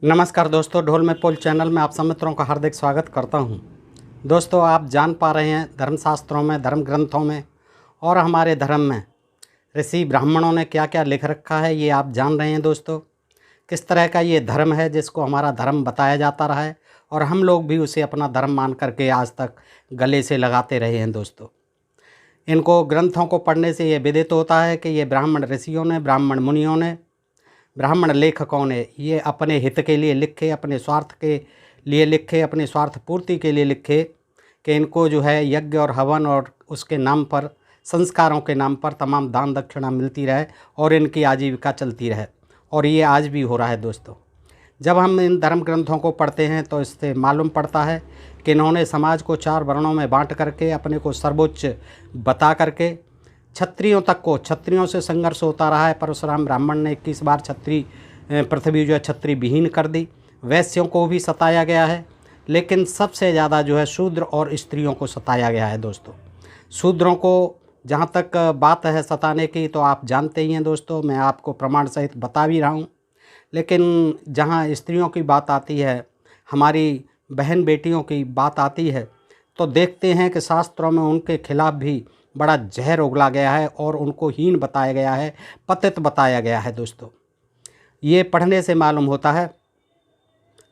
नमस्कार दोस्तों, ढोल में पोल चैनल में आप सब मित्रों का हार्दिक स्वागत करता हूं। दोस्तों, आप जान पा रहे हैं धर्मशास्त्रों में, धर्म ग्रंथों में और हमारे धर्म में ऋषि ब्राह्मणों ने क्या क्या लिख रखा है, ये आप जान रहे हैं। दोस्तों, किस तरह का ये धर्म है जिसको हमारा धर्म बताया जाता रहा है और हम लोग भी उसे अपना धर्म मान करके आज तक गले से लगाते रहे हैं। दोस्तों, इनको ग्रंथों को पढ़ने से ये विदित होता है कि ये ब्राह्मण ऋषियों ने, ब्राह्मण मुनियों ने, ब्राह्मण लेखकों ने ये अपने हित के लिए लिखे, अपने स्वार्थ के लिए लिखे, अपने स्वार्थ पूर्ति के लिए लिखे कि इनको जो है यज्ञ और हवन और उसके नाम पर, संस्कारों के नाम पर तमाम दान दक्षिणा मिलती रहे और इनकी आजीविका चलती रहे। और ये आज भी हो रहा है। दोस्तों, जब हम इन धर्म ग्रंथों को पढ़ते हैं तो इससे मालूम पड़ता है कि इन्होंने समाज को 4 वर्णों में बांट करके अपने को सर्वोच्च बता करके क्षत्रियों तक को, क्षत्रियों से संघर्ष होता रहा है। परशुराम ब्राह्मण ने 21 बार पृथ्वी जो है क्षत्रिय विहीन कर दी। वैश्यों को भी सताया गया है, लेकिन सबसे ज़्यादा जो है शूद्र और स्त्रियों को सताया गया है। दोस्तों, शूद्रों को जहाँ तक बात है सताने की तो आप जानते ही हैं। दोस्तों, मैं आपको प्रमाण सहित बता भी रहा हूँ। लेकिन जहाँ स्त्रियों की बात आती है, हमारी बहन बेटियों की बात आती है, तो देखते हैं कि शास्त्रों में उनके खिलाफ भी बड़ा जहर उगला गया है और उनको हीन बताया गया है, पतित बताया गया है। दोस्तों, ये पढ़ने से मालूम होता है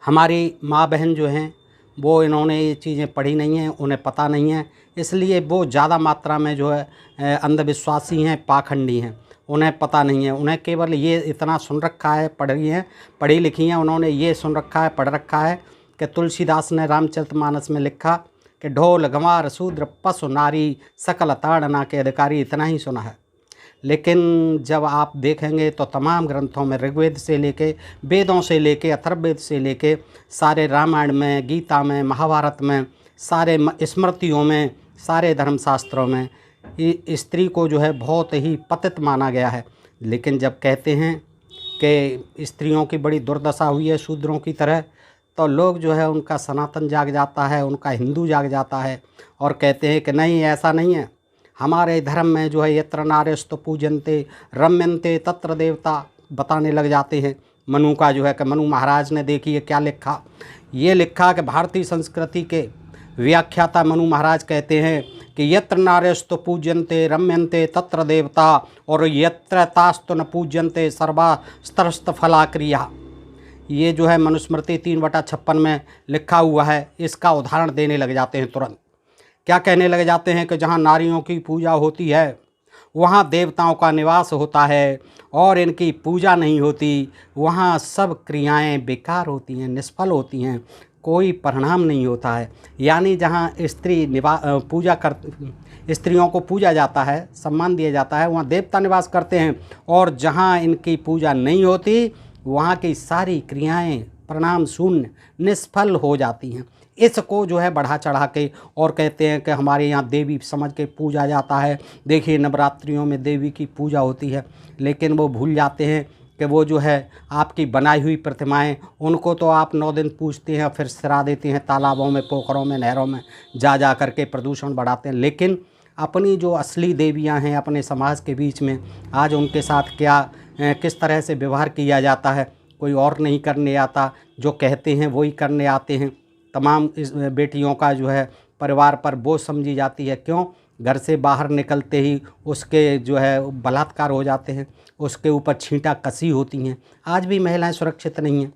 हमारी माँ बहन जो हैं वो इन्होंने ये चीज़ें पढ़ी नहीं हैं, उन्हें पता नहीं है, इसलिए वो ज़्यादा मात्रा में जो है अंधविश्वासी हैं, पाखंडी हैं। उन्हें पता नहीं है, उन्हें केवल ये इतना सुन रखा है, पढ़ी लिखी हैं, उन्होंने ये सुन रखा है, पढ़ रखा है कि तुलसीदास ने रामचरितमानस में लिखा कि ढोल गंवार शूद्र पशु नारी सकल ताड़ना के अधिकारी, इतना ही सुना है। लेकिन जब आप देखेंगे तो तमाम ग्रंथों में, ऋग्वेद से लेके, वेदों से लेके, अथर्ववेद से लेके, सारे रामायण में, गीता में, महाभारत में, सारे स्मृतियों में, सारे धर्मशास्त्रों में स्त्री को जो है बहुत ही पतित माना गया है। लेकिन जब कहते हैं कि स्त्रियों की बड़ी दुर्दशा हुई है शूद्रों की तरह, तो लोग जो है उनका सनातन जाग जाता है, उनका हिंदू जाग जाता है और कहते हैं कि नहीं, ऐसा नहीं है। हमारे धर्म में जो है यत्र नार्यस्तु पूजन्ते रम्यन्ते तत्र देवता बताने लग जाते हैं। मनु का जो है कि मनु महाराज ने देखिए क्या लिखा। ये लिखा कि भारतीय संस्कृति के व्याख्याता मनु महाराज कहते हैं कि यत्र नार्यस्तु पूजन्ते रम्यन्ते तत्र देवता और यत्र तास्तु न पूजन्ते सर्वास्तरस्त फला क्रिया। ये जो है मनुस्मृति 3/56 में लिखा हुआ है। इसका उदाहरण देने लग जाते हैं तुरंत। क्या कहने लग जाते हैं कि जहाँ नारियों की पूजा होती है वहाँ देवताओं का निवास होता है और इनकी पूजा नहीं होती, वहाँ सब क्रियाएं बेकार होती हैं, निष्फल होती हैं, कोई परिणाम नहीं होता है। यानी जहाँ स्त्रियों को पूजा जाता है, सम्मान दिया जाता है, वहाँ देवता निवास करते हैं, और जहाँ इनकी पूजा नहीं होती वहाँ की सारी क्रियाएं परिणाम शून्य, निष्फल हो जाती हैं। इसको जो है बढ़ा चढ़ा के और कहते हैं कि हमारे यहाँ देवी समझ के पूजा जाता है। देखिए, नवरात्रियों में देवी की पूजा होती है, लेकिन वो भूल जाते हैं कि वो जो है आपकी बनाई हुई प्रतिमाएं, उनको तो आप 9 दिन पूजते हैं, फिर सिरा देते हैं तालाबों में, पोखरों में, नहरों में जा कर के प्रदूषण बढ़ाते हैं। लेकिन अपनी जो असली देवियां हैं अपने समाज के बीच में, आज उनके साथ किस तरह से व्यवहार किया जाता है, कोई और नहीं करने आता, जो कहते हैं वही करने आते हैं। तमाम इस बेटियों का जो है परिवार पर बोझ समझी जाती है। क्यों? घर से बाहर निकलते ही उसके जो है बलात्कार हो जाते हैं, उसके ऊपर छींटा कसी होती हैं। आज भी महिलाएं सुरक्षित नहीं हैं।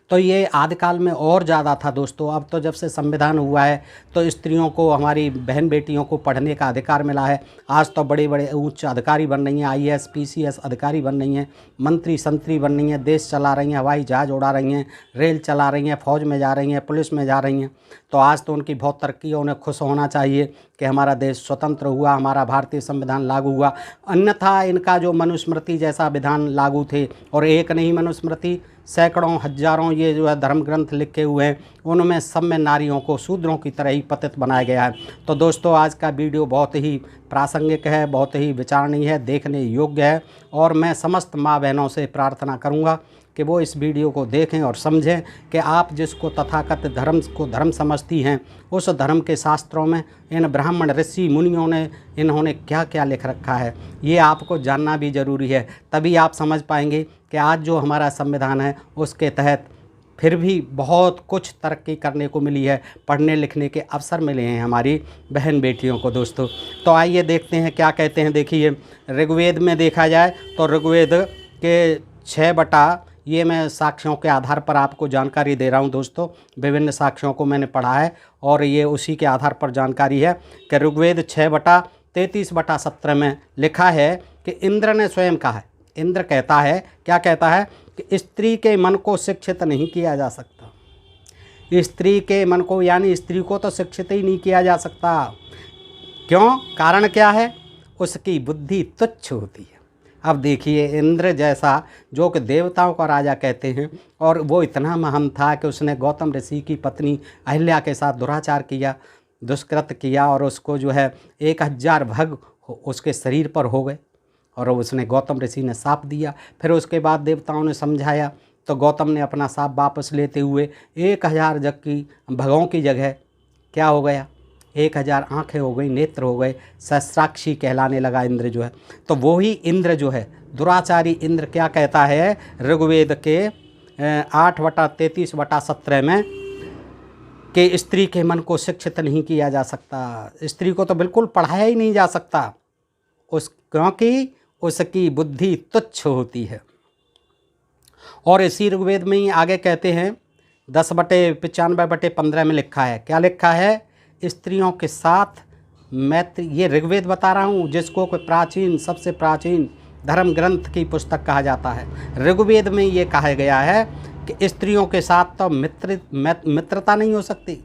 तो ये आदिकाल में और ज़्यादा था। दोस्तों, अब तो जब से संविधान हुआ है तो स्त्रियों को, हमारी बहन बेटियों को पढ़ने का अधिकार मिला है। आज तो बड़े बड़े उच्च अधिकारी बन रही हैं, IAS PCS अधिकारी बन रही हैं, मंत्री संतरी बन रही हैं, देश चला रही हैं, हवाई जहाज़ उड़ा रही हैं, रेल चला रही हैं, फ़ौज में जा रही हैं, पुलिस में जा रही हैं। तो आज तो उनकी बहुत तरक्की है, उन्हें खुश होना चाहिए कि हमारा देश स्वतंत्र हुआ, हमारा भारतीय संविधान लागू हुआ। अन्यथा इनका जो मनुस्मृति जैसा विधान लागू थे, और एक नहीं मनुस्मृति, सैकड़ों हजारों ये जो है धर्म ग्रंथ लिखे हुए हैं, उनमें सब में नारियों को शूद्रों की तरह ही पतित बनाया गया है। तो दोस्तों, आज का वीडियो बहुत ही प्रासंगिक है, बहुत ही विचारणीय है, देखने योग्य है, और मैं समस्त माँ बहनों से प्रार्थना करूँगा कि वो इस वीडियो को देखें और समझें कि आप जिसको तथाकथित धर्म को धर्म समझती हैं, उस धर्म के शास्त्रों में इन ब्राह्मण ऋषि मुनियों ने इन्होंने क्या क्या लिख रखा है, ये आपको जानना भी ज़रूरी है। तभी आप समझ पाएंगे कि आज जो हमारा संविधान है उसके तहत फिर भी बहुत कुछ तरक्की करने को मिली है, पढ़ने लिखने के अवसर मिले हैं हमारी बहन बेटियों को दोस्तों। तो आइए देखते हैं क्या कहते हैं। देखिए, ऋग्वेद में देखा जाए तो ऋग्वेद के 6 बटा, ये मैं साक्ष्यों के आधार पर आपको जानकारी दे रहा हूं दोस्तों, विभिन्न साक्ष्यों को मैंने पढ़ा है और ये उसी के आधार पर जानकारी है कि ऋग्वेद 6/33/17 में लिखा है कि इंद्र ने स्वयं कहा है, इंद्र कहता है, क्या कहता है कि स्त्री के मन को शिक्षित नहीं किया जा सकता। स्त्री के मन को, यानी स्त्री को तो शिक्षित ही नहीं किया जा सकता। क्यों? कारण क्या है? उसकी बुद्धि तुच्छ होती है। अब देखिए, इंद्र जैसा जो कि देवताओं का राजा कहते हैं, और वो इतना महान था कि उसने गौतम ऋषि की पत्नी अहिल्या के साथ दुराचार किया, दुष्कृत किया, और उसको जो है 1000 भग उसके शरीर पर हो गए और उसने गौतम ऋषि ने शाप दिया। फिर उसके बाद देवताओं ने समझाया तो गौतम ने अपना शाप वापस लेते हुए 1000 जग की भगों की जगह क्या हो गया, 1000 आँखें हो गई, नेत्र हो गए, सहस्राक्षी कहलाने लगा इंद्र जो है। तो वही इंद्र जो है, दुराचारी इंद्र, क्या कहता है ऋग्वेद के 8/33/17 में कि स्त्री के मन को शिक्षित नहीं किया जा सकता, स्त्री को तो बिल्कुल पढ़ाया ही नहीं जा सकता, क्योंकि उसकी बुद्धि तुच्छ होती है। और इसी ऋग्वेद में ही आगे कहते हैं 10/95/15 में लिखा है, क्या लिखा है, स्त्रियों के साथ मैत्री। ये ऋग्वेद बता रहा हूँ, जिसको कोई प्राचीन, सबसे प्राचीन धर्म ग्रंथ की पुस्तक कहा जाता है। ऋग्वेद में ये कहा गया है कि स्त्रियों के साथ तो मित्रता नहीं हो सकती,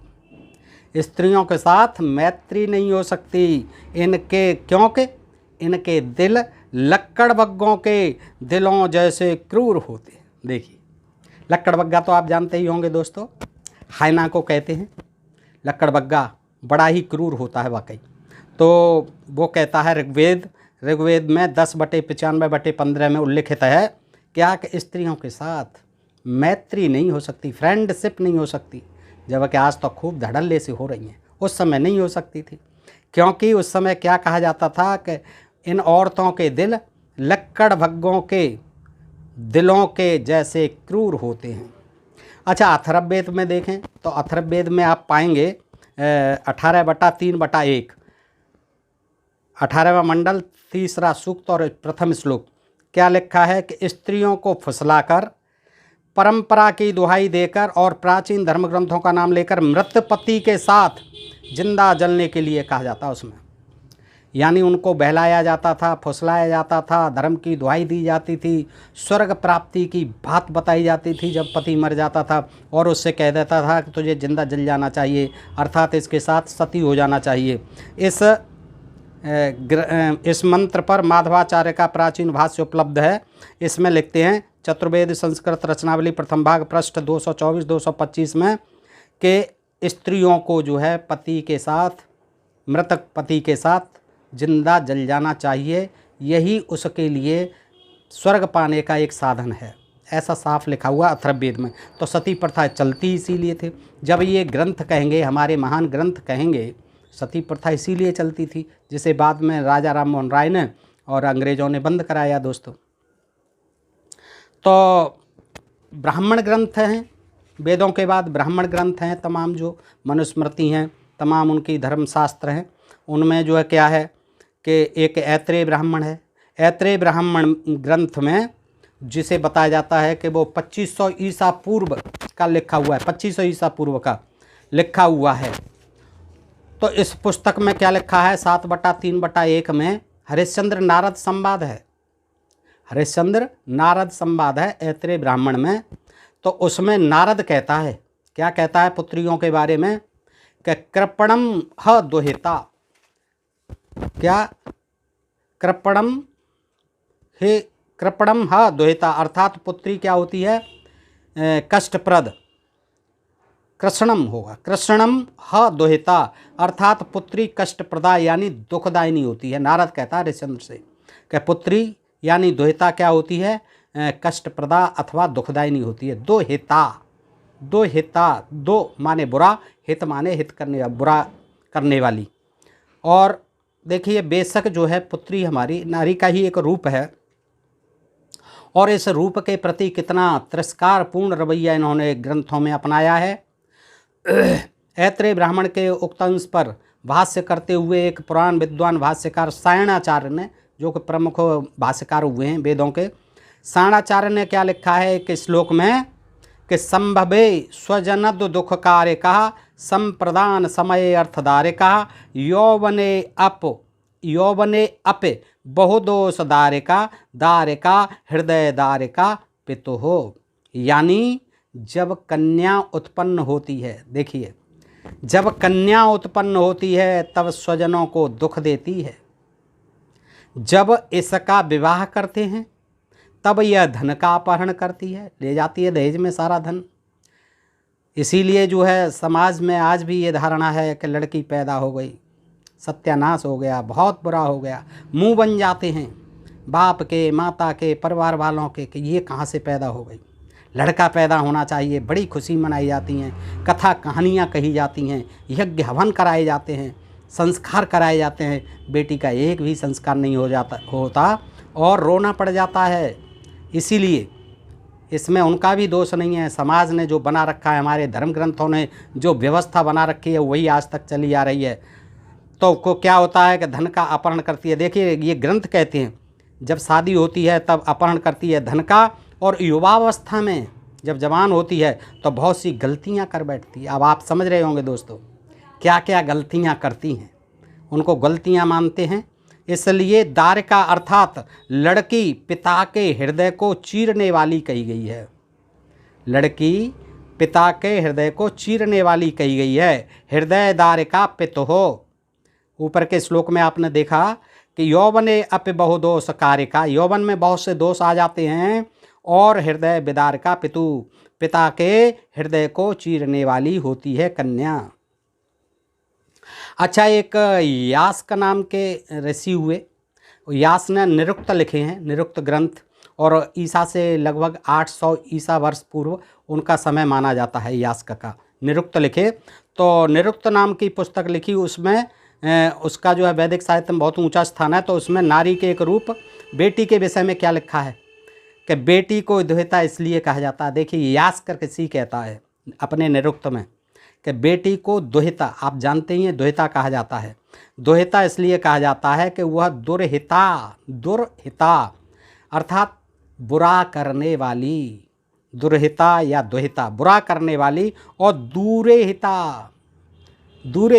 स्त्रियों के साथ मैत्री नहीं हो सकती, इनके, क्योंकि इनके दिल लक्कड़बग्गों के दिलों जैसे क्रूर होते हैं। देखिए, लक्कड़बग्गा तो आप जानते ही होंगे दोस्तों, हाइना को कहते हैं। लक्कड़बग्गा बड़ा ही क्रूर होता है वाकई। तो वो कहता है ऋग्वेद में 10/95/15 में उल्लिखित है क्या कि स्त्रियों के साथ मैत्री नहीं हो सकती, फ्रेंडशिप नहीं हो सकती, जबकि आज तो खूब धड़ल्ले से हो रही हैं, उस समय नहीं हो सकती थी। क्योंकि उस समय क्या कहा जाता था कि इन औरतों के दिल लक्कड़बग्गों के दिलों के जैसे क्रूर होते हैं। अच्छा, अथर्ववेद में देखें तो अथर्ववेद में आप पाएंगे 18/3/1, 18वां मंडल, 3रा सूक्त और प्रथम श्लोक, क्या लिखा है कि स्त्रियों को फुसलाकर, परंपरा की दुहाई देकर और प्राचीन धर्म ग्रंथों का नाम लेकर मृत पति के साथ जिंदा जलने के लिए कहा जाता है उसमें। यानी उनको बहलाया जाता था, फुसलाया जाता था, धर्म की दुहाई दी जाती थी, स्वर्ग प्राप्ति की बात बताई जाती थी जब पति मर जाता था, और उससे कह देता था कि तुझे जिंदा जल जाना चाहिए, अर्थात इसके साथ सती हो जाना चाहिए। इस मंत्र पर माधवाचार्य का प्राचीन भाष्य उपलब्ध है। इसमें लिखते हैं, चतुर्वेद संस्कृत रचनावली प्रथम भाग पृष्ठ 224-225 में, कि स्त्रियों को जो है पति के साथ, मृतक पति के साथ जिंदा जल जाना चाहिए, यही उसके लिए स्वर्ग पाने का एक साधन है, ऐसा साफ लिखा हुआ अथर्ववेद में। तो सती प्रथा चलती इसीलिए थी। जब ये ग्रंथ कहेंगे, हमारे महान ग्रंथ कहेंगे, सती प्रथा इसीलिए चलती थी, जिसे बाद में राजा राम मोहन राय ने और अंग्रेज़ों ने बंद कराया दोस्तों। तो ब्राह्मण ग्रंथ हैं, वेदों के बाद ब्राह्मण ग्रंथ हैं तमाम, जो मनुस्मृति हैं, तमाम उनकी धर्मशास्त्र हैं। उनमें जो है क्या है कि एक ऐत्रेय ब्राह्मण है। ऐत्रेय ब्राह्मण ग्रंथ में जिसे बताया जाता है कि वो 2500 ईसा पूर्व का लिखा हुआ है, 2500 ईसा पूर्व का लिखा हुआ है। तो इस पुस्तक में क्या लिखा है, 7/3/1 में हरिश्चंद्र नारद संवाद है, हरिश्चंद्र नारद संवाद है ऐत्रेय ब्राह्मण में। तो उसमें नारद कहता है, क्या कहता है पुत्रियों के बारे में, कि कृपणम ह दुहिता, क्या कृपणम ह दुहिता, अर्थात पुत्री क्या होती है, कष्टप्रद, कृष्णम होगा, कृष्णम ह दुहिता, अर्थात पुत्री कष्टप्रदा यानी दुखदायिनी होती है। नारद कहता है हरिश्चंद्र से कि पुत्री यानी दुहिता क्या होती है, कष्टप्रदा अथवा दुखदायिनी होती है। दो माने बुरा, हित माने हित करने बुरा करने वाली। और देखिए बेशक जो है पुत्री हमारी नारी का ही एक रूप है, और इस रूप के प्रति कितना तिरस्कारपूर्ण रवैया इन्होंने ग्रंथों में अपनाया है। ऐत्रेय ब्राह्मण के उक्त अंश पर भाष्य करते हुए एक पुराण विद्वान भाष्यकार सायणाचार्य ने, जो कि प्रमुख भाष्यकार हुए हैं वेदों के, सायणाचार्य ने क्या लिखा है कि श्लोक में कि संभवे स्वजनद दुख कार्य कहा संप्रदान समय अर्थधारे कहा यौवने अप बहुदोष दारिका हृदय दारिका पितु हो। यानी जब कन्या उत्पन्न होती है, देखिए जब कन्या उत्पन्न होती है तब स्वजनों को दुख देती है। जब इसका विवाह करते हैं तब यह धन का अपहरण करती है, ले जाती है दहेज में सारा धन। इसीलिए जो है समाज में आज भी ये धारणा है कि लड़की पैदा हो गई सत्यानाश हो गया, बहुत बुरा हो गया, मुंह बन जाते हैं बाप के, माता के, परिवार वालों के कि ये कहाँ से पैदा हो गई। लड़का पैदा होना चाहिए, बड़ी खुशी मनाई जाती हैं, कथा कहानियाँ कही जाती हैं, यज्ञ हवन कराए जाते हैं, संस्कार कराए जाते हैं। बेटी का एक भी संस्कार नहीं होता और रोना पड़ जाता है। इसीलिए इसमें उनका भी दोष नहीं है। समाज ने जो बना रखा है, हमारे धर्म ग्रंथों ने जो व्यवस्था बना रखी है वही आज तक चली आ रही है। तो को क्या होता है कि धन का अपहरण करती है। देखिए ये ग्रंथ कहते हैं जब शादी होती है तब अपहरण करती है धन का, और युवावस्था में जब जवान होती है तो बहुत सी गलतियां कर बैठती है। अब आप समझ रहे होंगे दोस्तों क्या क्या गलतियां करती हैं, उनको गलतियां मानते हैं। इसलिए दारिका अर्थात लड़की पिता के हृदय को चीरने वाली कही गई है। लड़की पिता के हृदय को चीरने वाली कही गई है। हृदय दारिका पितु हो। ऊपर के श्लोक में आपने देखा कि यौवने अप बहुदोष कारिका, यौवन में बहुत से दोष आ जाते हैं, और हृदय विदारिका पितु, पिता के हृदय को चीरने वाली होती है कन्या। अच्छा, एक यास का नाम के ऋषि हुए, यास ने निरुक्त लिखे हैं, निरुक्त ग्रंथ, और ईसा से लगभग 800 ईसा वर्ष पूर्व उनका समय माना जाता है। यास का निरुक्त लिखे, तो निरुक्त नाम की पुस्तक लिखी, उसमें उसका जो है वैदिक साहित्य में बहुत ऊंचा स्थान है। तो उसमें नारी के एक रूप बेटी के विषय में क्या लिखा है कि बेटी को द्विता इसलिए कहा जाता है। देखिए यास्कर किसी कहता है अपने निरुक्त में कि बेटी को दुहिता, आप जानते ही हैं दुहिता कहा जाता है। दुहिता इसलिए कहा जाता है कि वह दुरहिता अर्थात बुरा करने वाली, दुरहिता या दुहिता बुरा करने वाली, और दूरे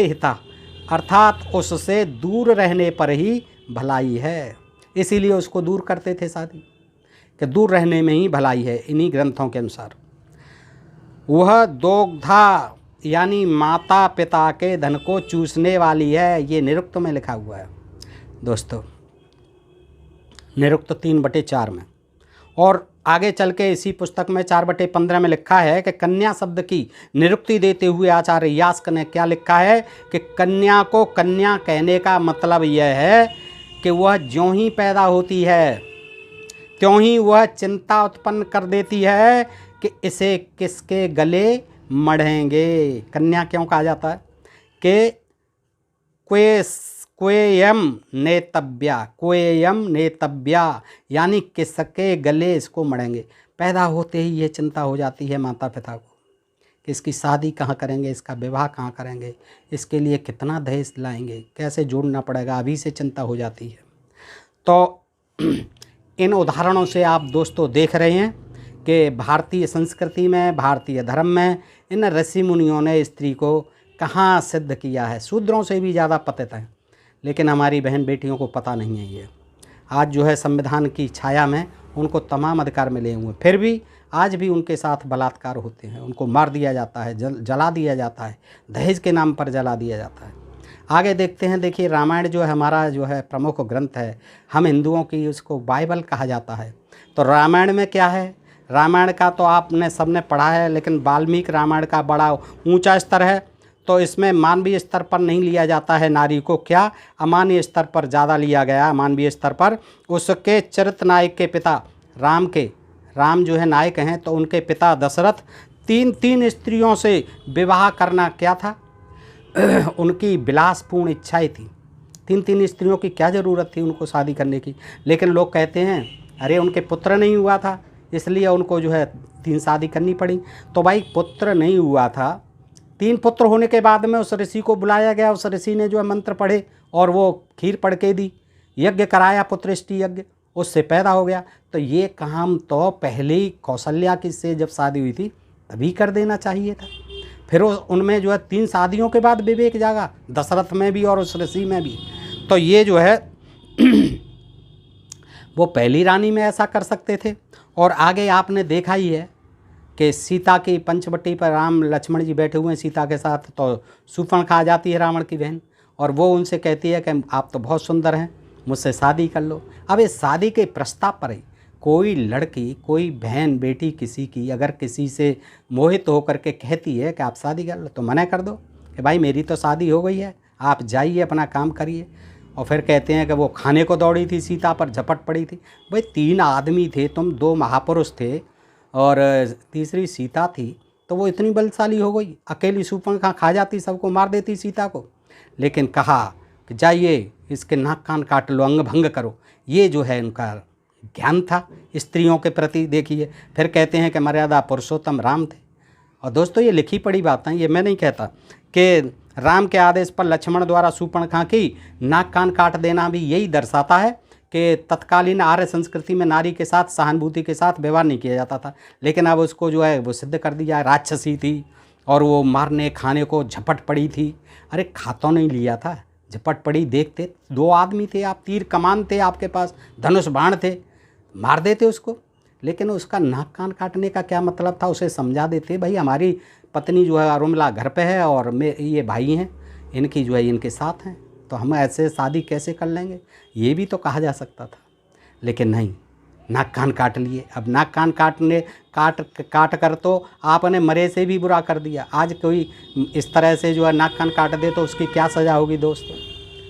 हिता अर्थात उससे दूर रहने पर ही भलाई है। इसीलिए उसको दूर करते थे शादी, कि दूर रहने में ही भलाई है। इन्हीं ग्रंथों के अनुसार वह दोग्धा यानी माता पिता के धन को चूसने वाली है। ये निरुक्त में लिखा हुआ है दोस्तों, निरुक्त 3/4 में। और आगे चल के इसी पुस्तक में 4/15 में लिखा है कि कन्या शब्द की निरुक्ति देते हुए आचार्य यास्क ने क्या लिखा है कि कन्या को कन्या कहने का मतलब यह है कि वह ज्यों ही पैदा होती है त्यों ही वह चिंता उत्पन्न कर देती है कि इसे किसके गले मढ़ेंगे। कन्या क्यों कहा जाता है कि क्वेयम नेतव्या यानी किसके गले इसको मढ़ेंगे। पैदा होते ही ये चिंता हो जाती है माता पिता को कि इसकी शादी कहाँ करेंगे, इसका विवाह कहाँ करेंगे, इसके लिए कितना दहेज लाएंगे, कैसे जोड़ना पड़ेगा, अभी से चिंता हो जाती है। तो इन उदाहरणों से आप दोस्तों देख रहे हैं कि भारतीय संस्कृति में, भारतीय धर्म में इन ऋषि मुनियों ने स्त्री को कहाँ सिद्ध किया है। शूद्रों से भी ज़्यादा पतित है, लेकिन हमारी बहन बेटियों को पता नहीं है। ये आज जो है संविधान की छाया में उनको तमाम अधिकार मिले हुए, फिर भी आज भी उनके साथ बलात्कार होते हैं, उनको मार दिया जाता है, जला दिया जाता है, दहेज के नाम पर जला दिया जाता है। आगे देखते हैं। देखिए रामायण जो है हमारा जो है प्रमुख ग्रंथ है, हम हिंदुओं की उसको बाइबल कहा जाता है। तो रामायण में क्या है, रामायण का तो आपने सबने पढ़ा है, लेकिन वाल्मीकि रामायण का बड़ा ऊंचा स्तर है। तो इसमें मानवीय स्तर पर नहीं लिया जाता है नारी को, क्या अमानवीय स्तर पर ज़्यादा लिया गया। मानवीय स्तर पर उसके चरित्र नायक के पिता राम के राम जो है नायक हैं, तो उनके पिता दशरथ तीन तीन स्त्रियों से विवाह करना क्या था उनकी विलासपूर्ण इच्छाएं थी। तीन तीन स्त्रियों की क्या ज़रूरत थी उनको शादी करने की। लेकिन लोग कहते हैं अरे उनके पुत्र नहीं हुआ था इसलिए उनको जो है 3 शादी करनी पड़ी। तो भाई पुत्र नहीं हुआ था, 3 पुत्र होने के बाद में उस ऋषि को बुलाया गया, उस ऋषि ने जो है मंत्र पढ़े और वो खीर पढ़ के दी, यज्ञ कराया, पुत्रेष्टि यज्ञ, उससे पैदा हो गया। तो ये काम तो पहले ही कौशल्या की से जब शादी हुई थी तभी कर देना चाहिए था। फिर उनमें जो है 3 शादियों के बाद विवेक जागा, दशरथ में भी और उस ऋषि में भी। तो ये जो है वो पहली रानी में ऐसा कर सकते थे। और आगे आपने देखा ही है कि सीता की पंचवटी पर राम लक्ष्मण जी बैठे हुए हैं सीता के साथ, तो शूर्पणखा आ जाती है रावण की बहन और वो उनसे कहती है कि आप तो बहुत सुंदर हैं, मुझसे शादी कर लो। अब इस शादी के प्रस्ताव पर ही कोई लड़की, कोई बहन बेटी किसी की अगर किसी से मोहित होकर के कहती है कि आप शादी कर लो, तो मना कर दो कि भाई मेरी तो शादी हो गई है, आप जाइए अपना काम करिए। और फिर कहते हैं कि वो खाने को दौड़ी थी, सीता पर झपट पड़ी थी। भाई 3 आदमी थे, तुम 2 महापुरुष थे और तीसरी सीता थी, तो वो इतनी बलशाली हो गई, अकेली शूर्पणखा खा जाती, सबको मार देती सीता को। लेकिन कहा कि जाइए इसके नाक कान काट लो, अंग भंग करो। ये जो है उनका ज्ञान था स्त्रियों के प्रति। देखिए फिर कहते हैं कि मर्यादा पुरुषोत्तम राम थे। और दोस्तों ये लिखी पड़ी बात है, ये मैं नहीं कहता, कि राम के आदेश पर लक्ष्मण द्वारा शूर्पणखा की नाक कान काट देना भी यही दर्शाता है कि तत्कालीन आर्य संस्कृति में नारी के साथ सहानुभूति के साथ व्यवहार नहीं किया जाता था। लेकिन अब उसको जो है वो सिद्ध कर दिया, राक्षसी थी और वो मारने खाने को झपट पड़ी थी। अरे खा तो नहीं लिया था, झपट पड़ी। देखते 2 आदमी थे आप, तीर कमान थे आपके पास, धनुष बाण थे, मार देते उसको। लेकिन उसका नाक कान काटने का क्या मतलब था, उसे समझा देते भाई हमारी पत्नी जो है उर्मिला घर पे है और ये भाई हैं, इनकी जो है इनके साथ हैं, तो हम ऐसे शादी कैसे कर लेंगे, ये भी तो कहा जा सकता था। लेकिन नहीं, नाक कान काट लिए। अब नाक कान काट कर तो आपने मरे से भी बुरा कर दिया। आज कोई इस तरह से जो है नाक कान काट दे तो उसकी क्या सज़ा होगी दोस्तों।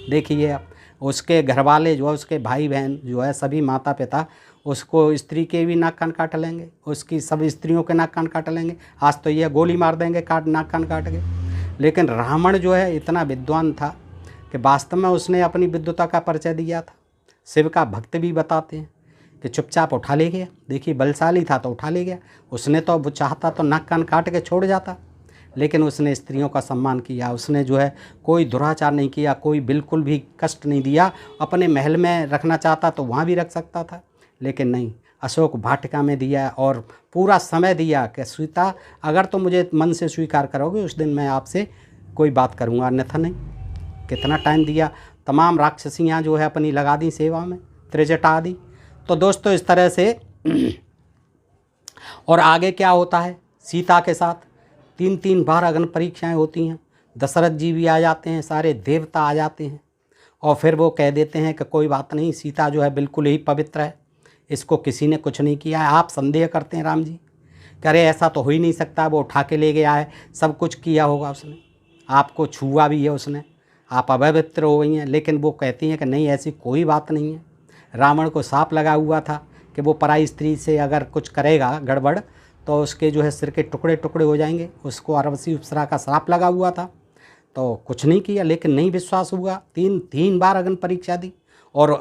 देखिए अब उसके घर वाले जो है, उसके भाई बहन जो है, सभी माता पिता उसको स्त्री के भी नाक कान काट लेंगे, उसकी सब स्त्रियों के नाक कान काट लेंगे। आज तो ये गोली मार देंगे नाक कान काट के। लेकिन रावण जो है इतना विद्वान था कि वास्तव में उसने अपनी विद्वता का परिचय दिया था। शिव का भक्त भी बताते हैं कि चुपचाप उठा ले गया। देखिए बलशाली था तो उठा ले गया। उसने तो वो चाहता तो नाक कान काट के छोड़ जाता, लेकिन उसने स्त्रियों का सम्मान किया। उसने जो है कोई दुराचार नहीं किया, कोई बिल्कुल भी कष्ट नहीं दिया। अपने महल में रखना चाहता तो वहाँ भी रख सकता था, लेकिन नहीं, अशोक वाटिका में दिया और पूरा समय दिया कि सीता अगर तो मुझे मन से स्वीकार करोगे उस दिन मैं आपसे कोई बात करूँगा, अन्यथा नहीं। कितना टाइम दिया। तमाम राक्षसियाँ जो है अपनी लगा दी सेवा में, त्रिजटा आदि। तो दोस्तों इस तरह से और आगे क्या होता है सीता के साथ 3 बार अग्नि परीक्षाएं होती हैं। दशरथ जी भी आ जाते हैं, सारे देवता आ जाते हैं और फिर वो कह देते हैं कि कोई बात नहीं, सीता जो है बिल्कुल ही पवित्र है, इसको किसी ने कुछ नहीं किया है। आप संदेह करते हैं राम जी, कह रहे ऐसा तो हो ही नहीं सकता, वो उठा के ले गया है, सब कुछ किया होगा उसने, आपको छुआ भी है उसने, आप अपवित्र हो गई हैं। लेकिन वो कहती हैं कि नहीं, ऐसी कोई बात नहीं है। रावण को सांप लगा हुआ था कि वो पराई स्त्री से अगर कुछ करेगा गड़बड़ तो उसके जो है सिर के टुकड़े टुकड़े हो जाएंगे। उसको अरवसी अप्सरा का श्राप लगा हुआ था, तो कुछ नहीं किया। लेकिन नहीं विश्वास हुआ, 3 बार अग्नि परीक्षा दी और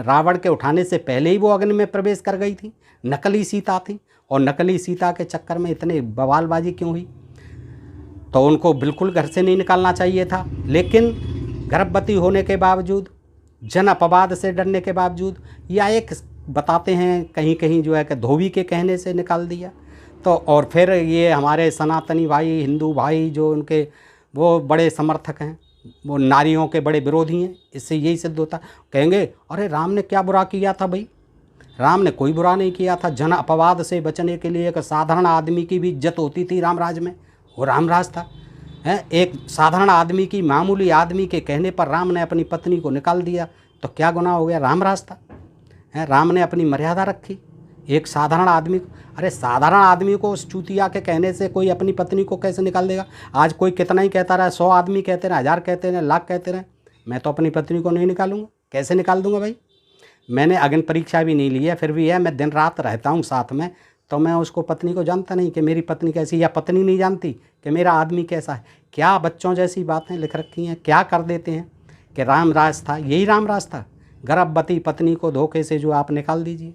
रावण के उठाने से पहले ही वो अग्नि में प्रवेश कर गई थी। नकली सीता थी और नकली सीता के चक्कर में इतने बवालबाजी क्यों हुई। तो उनको बिल्कुल घर से नहीं निकालना चाहिए था। लेकिन गर्भवती होने के बावजूद, जन अपवाद से डरने के बावजूद, या एक बताते हैं कहीं कहीं जो है कि धोबी के कहने से निकाल दिया। तो और फिर ये हमारे सनातनी भाई, हिंदू भाई जो उनके वो बड़े समर्थक हैं, वो नारियों के बड़े विरोधी हैं। इससे यही सिद्ध होता, कहेंगे अरे राम ने क्या बुरा किया था। भाई राम ने कोई बुरा नहीं किया था। जन अपवाद से बचने के लिए एक साधारण आदमी की भी इज्जत होती थी रामराज में, वो रामराज था। एक साधारण आदमी की, मामूली आदमी के कहने पर राम ने अपनी पत्नी को निकाल दिया, तो क्या गुनाह हो गया, रामराज था। राम ने अपनी मर्यादा रखी। एक साधारण आदमी, अरे साधारण आदमी को उस चूतिया के कहने से कोई अपनी पत्नी को कैसे निकाल देगा। आज कोई कितना ही कहता रहा, 100 आदमी कहते रहे, 1000 कहते रहे, लाख कहते रहे, मैं तो अपनी पत्नी को नहीं निकालूंगा। कैसे निकाल दूंगा भाई। मैंने अग्नि परीक्षा भी नहीं ली है, फिर भी है मैं दिन रात रहता हूँ साथ में, तो मैं उसको पत्नी को जानता नहीं कि मेरी पत्नी कैसी, या पत्नी नहीं जानती कि मेरा आदमी कैसा है। क्या बच्चों जैसी बातें लिख रखी हैं, क्या कर देते हैं कि राम राज था। यही राम राज था, गर्भवती पत्नी को धोखे से जो आप निकाल दीजिए।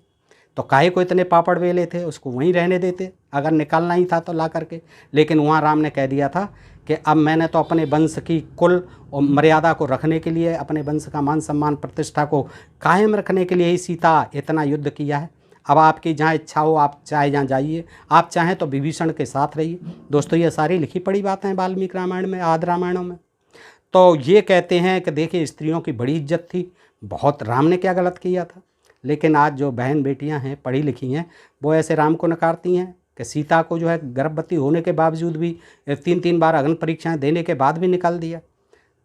तो काहे को इतने पापड़ बेले थे, उसको वहीं रहने देते अगर निकालना ही था तो ला करके। लेकिन वहाँ राम ने कह दिया था कि अब मैंने तो अपने वंश की कुल और मर्यादा को रखने के लिए, अपने वंश का मान सम्मान प्रतिष्ठा को कायम रखने के लिए ही सीता इतना युद्ध किया है। अब आपकी जहाँ इच्छा हो आप चाहे जहाँ जाइए, आप चाहें तो विभीषण के साथ रहिए। दोस्तों ये सारी लिखी पढ़ी बातें हैं वाल्मीकि रामायण में, आदि रामायणों में। तो ये कहते हैं कि देखिए स्त्रियों की बड़ी इज्जत थी, बहुत, राम ने क्या गलत किया था। लेकिन आज जो बहन बेटियां हैं पढ़ी लिखी हैं, वो ऐसे राम को नकारती हैं कि सीता को जो है गर्भवती होने के बावजूद भी 3-3 बार अग्नि परीक्षाएं देने के बाद भी निकाल दिया।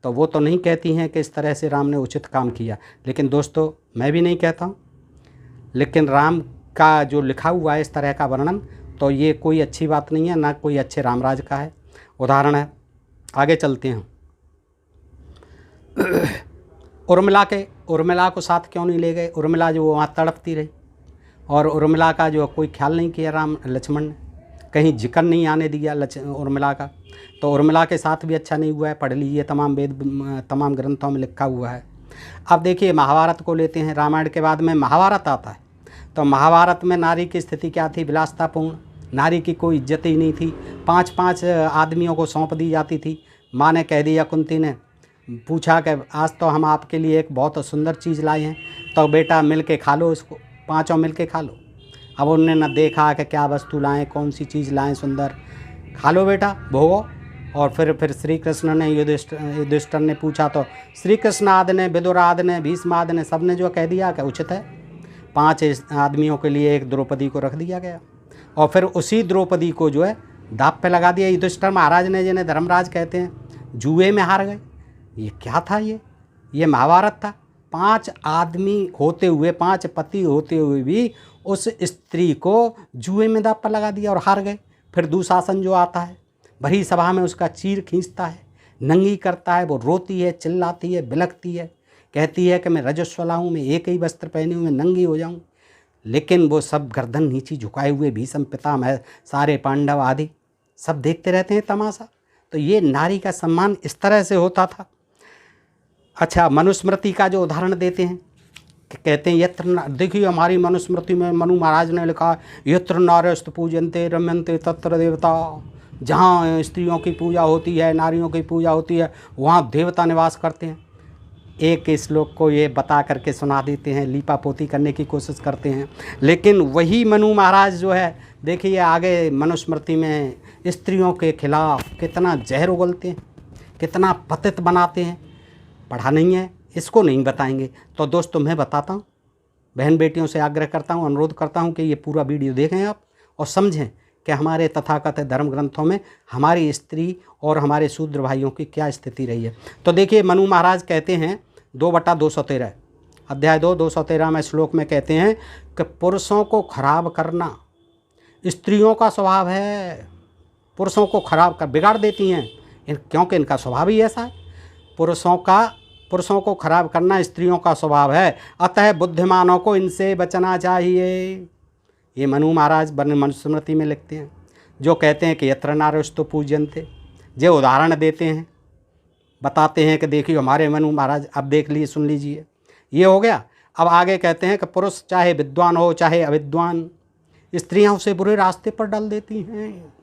तो वो तो नहीं कहती हैं कि इस तरह से राम ने उचित काम किया। लेकिन दोस्तों मैं भी नहीं कहता हूँ, लेकिन राम का जो लिखा हुआ है इस तरह का वर्णन, तो ये कोई अच्छी बात नहीं है, ना कोई अच्छे रामराज का है उदाहरण है। आगे चलते हैं। उर्मिला को साथ क्यों नहीं ले गए? उर्मिला जो वहाँ तड़पती रही, और उर्मिला का जो कोई ख्याल नहीं किया लक्ष्मण ने, कहीं जिक्र नहीं आने दिया उर्मिला का। तो उर्मिला के साथ भी अच्छा नहीं हुआ है। पढ़ लीजिए, तमाम ग्रंथों में लिखा हुआ है। अब देखिए महाभारत को लेते हैं, रामायण के बाद में महाभारत आता है। तो महाभारत में नारी की स्थिति क्या थी? विलासतापूर्ण, नारी की कोई इज्जत ही नहीं थी। 5-5 आदमियों को सौंप दी जाती थी। माँ ने कह दिया, कुंती ने पूछा कि आज तो हम आपके लिए एक बहुत सुंदर चीज़ लाए हैं, तो बेटा मिल के खा लो, इसको पाँचों मिल के खा लो। अब उन्होंने न देखा कि क्या वस्तु लाएं, कौन सी चीज़ लाएं सुंदर, खा लो बेटा, भोगो। और फिर श्री कृष्ण ने, युधिष्ठिर ने पूछा तो श्री कृष्ण आदि ने, विदुर आदि ने, भीष्म आदि ने, सब ने जो कह दिया कि उचित है। 5 आदमियों के लिए एक द्रौपदी को रख दिया गया, और फिर उसी द्रौपदी को जो है दाप पे लगा दिया। युधिष्ठिर महाराज ने, जिन्हें धर्मराज कहते हैं, जुए में हार गए। ये क्या था? ये महाभारत था। 5 आदमी होते हुए, 5 पति होते हुए भी उस स्त्री को जुए में दांव पर लगा दिया और हार गए। फिर दुशासन जो आता है, भरी सभा में उसका चीर खींचता है, नंगी करता है, वो रोती है, चिल्लाती है, बिलखती है, कहती है कि मैं रजस्वला हूँ, मैं एक ही वस्त्र पहने हुए नंगी हो जाऊँ। लेकिन वो सब गर्दन नीची झुकाए हुए, भीष्म पितामह, सारे पांडव आदि सब देखते रहते हैं तमाशा। तो ये नारी का सम्मान इस तरह से होता था। अच्छा, मनुस्मृति का जो उदाहरण देते हैं कि कहते हैं यत्र, देखिए हमारी मनुस्मृति में मनु महाराज ने लिखा, यत्र नार्यस्तु पूजन्ते रम्यन्ते तत्र देवता। जहाँ स्त्रियों की पूजा होती है, नारियों की पूजा होती है, वहाँ देवता निवास करते हैं। एक श्लोक को ये बता करके सुना देते हैं, लीपापोती करने की कोशिश करते हैं। लेकिन वही मनु महाराज जो है, देखिए आगे मनुस्मृति में स्त्रियों के खिलाफ कितना जहर उगलते हैं, कितना पतित बनाते हैं। पढ़ा नहीं है, इसको नहीं बताएंगे। तो दोस्तों मैं बताता हूँ, बहन बेटियों से आग्रह करता हूँ, अनुरोध करता हूँ कि ये पूरा वीडियो देखें आप और समझें कि हमारे तथाकथित धर्म ग्रंथों में हमारी स्त्री और हमारे शूद्र भाइयों की क्या स्थिति रही है। तो देखिए मनु महाराज कहते हैं 2/213 अध्याय 2 213 में श्लोक में कहते हैं कि पुरुषों को खराब करना स्त्रियों का स्वभाव है। पुरुषों को खराब कर बिगाड़ देती हैं, क्योंकि इनका स्वभाव ही ऐसा है। पुरुषों को खराब करना स्त्रियों का स्वभाव है, अतः बुद्धिमानों को इनसे बचना चाहिए। ये मनु महाराज मनुस्मृति में लिखते हैं, जो कहते हैं कि यत्र नार्यस्तु पूज्यन्ते। जो उदाहरण देते हैं, बताते हैं कि देखिए हमारे मनु महाराज। अब देख लीजिए, सुन लीजिए, ये हो गया। अब आगे कहते हैं कि पुरुष चाहे विद्वान हो चाहे अविद्वान, स्त्रियां उसे बुरे रास्ते पर डाल देती हैं।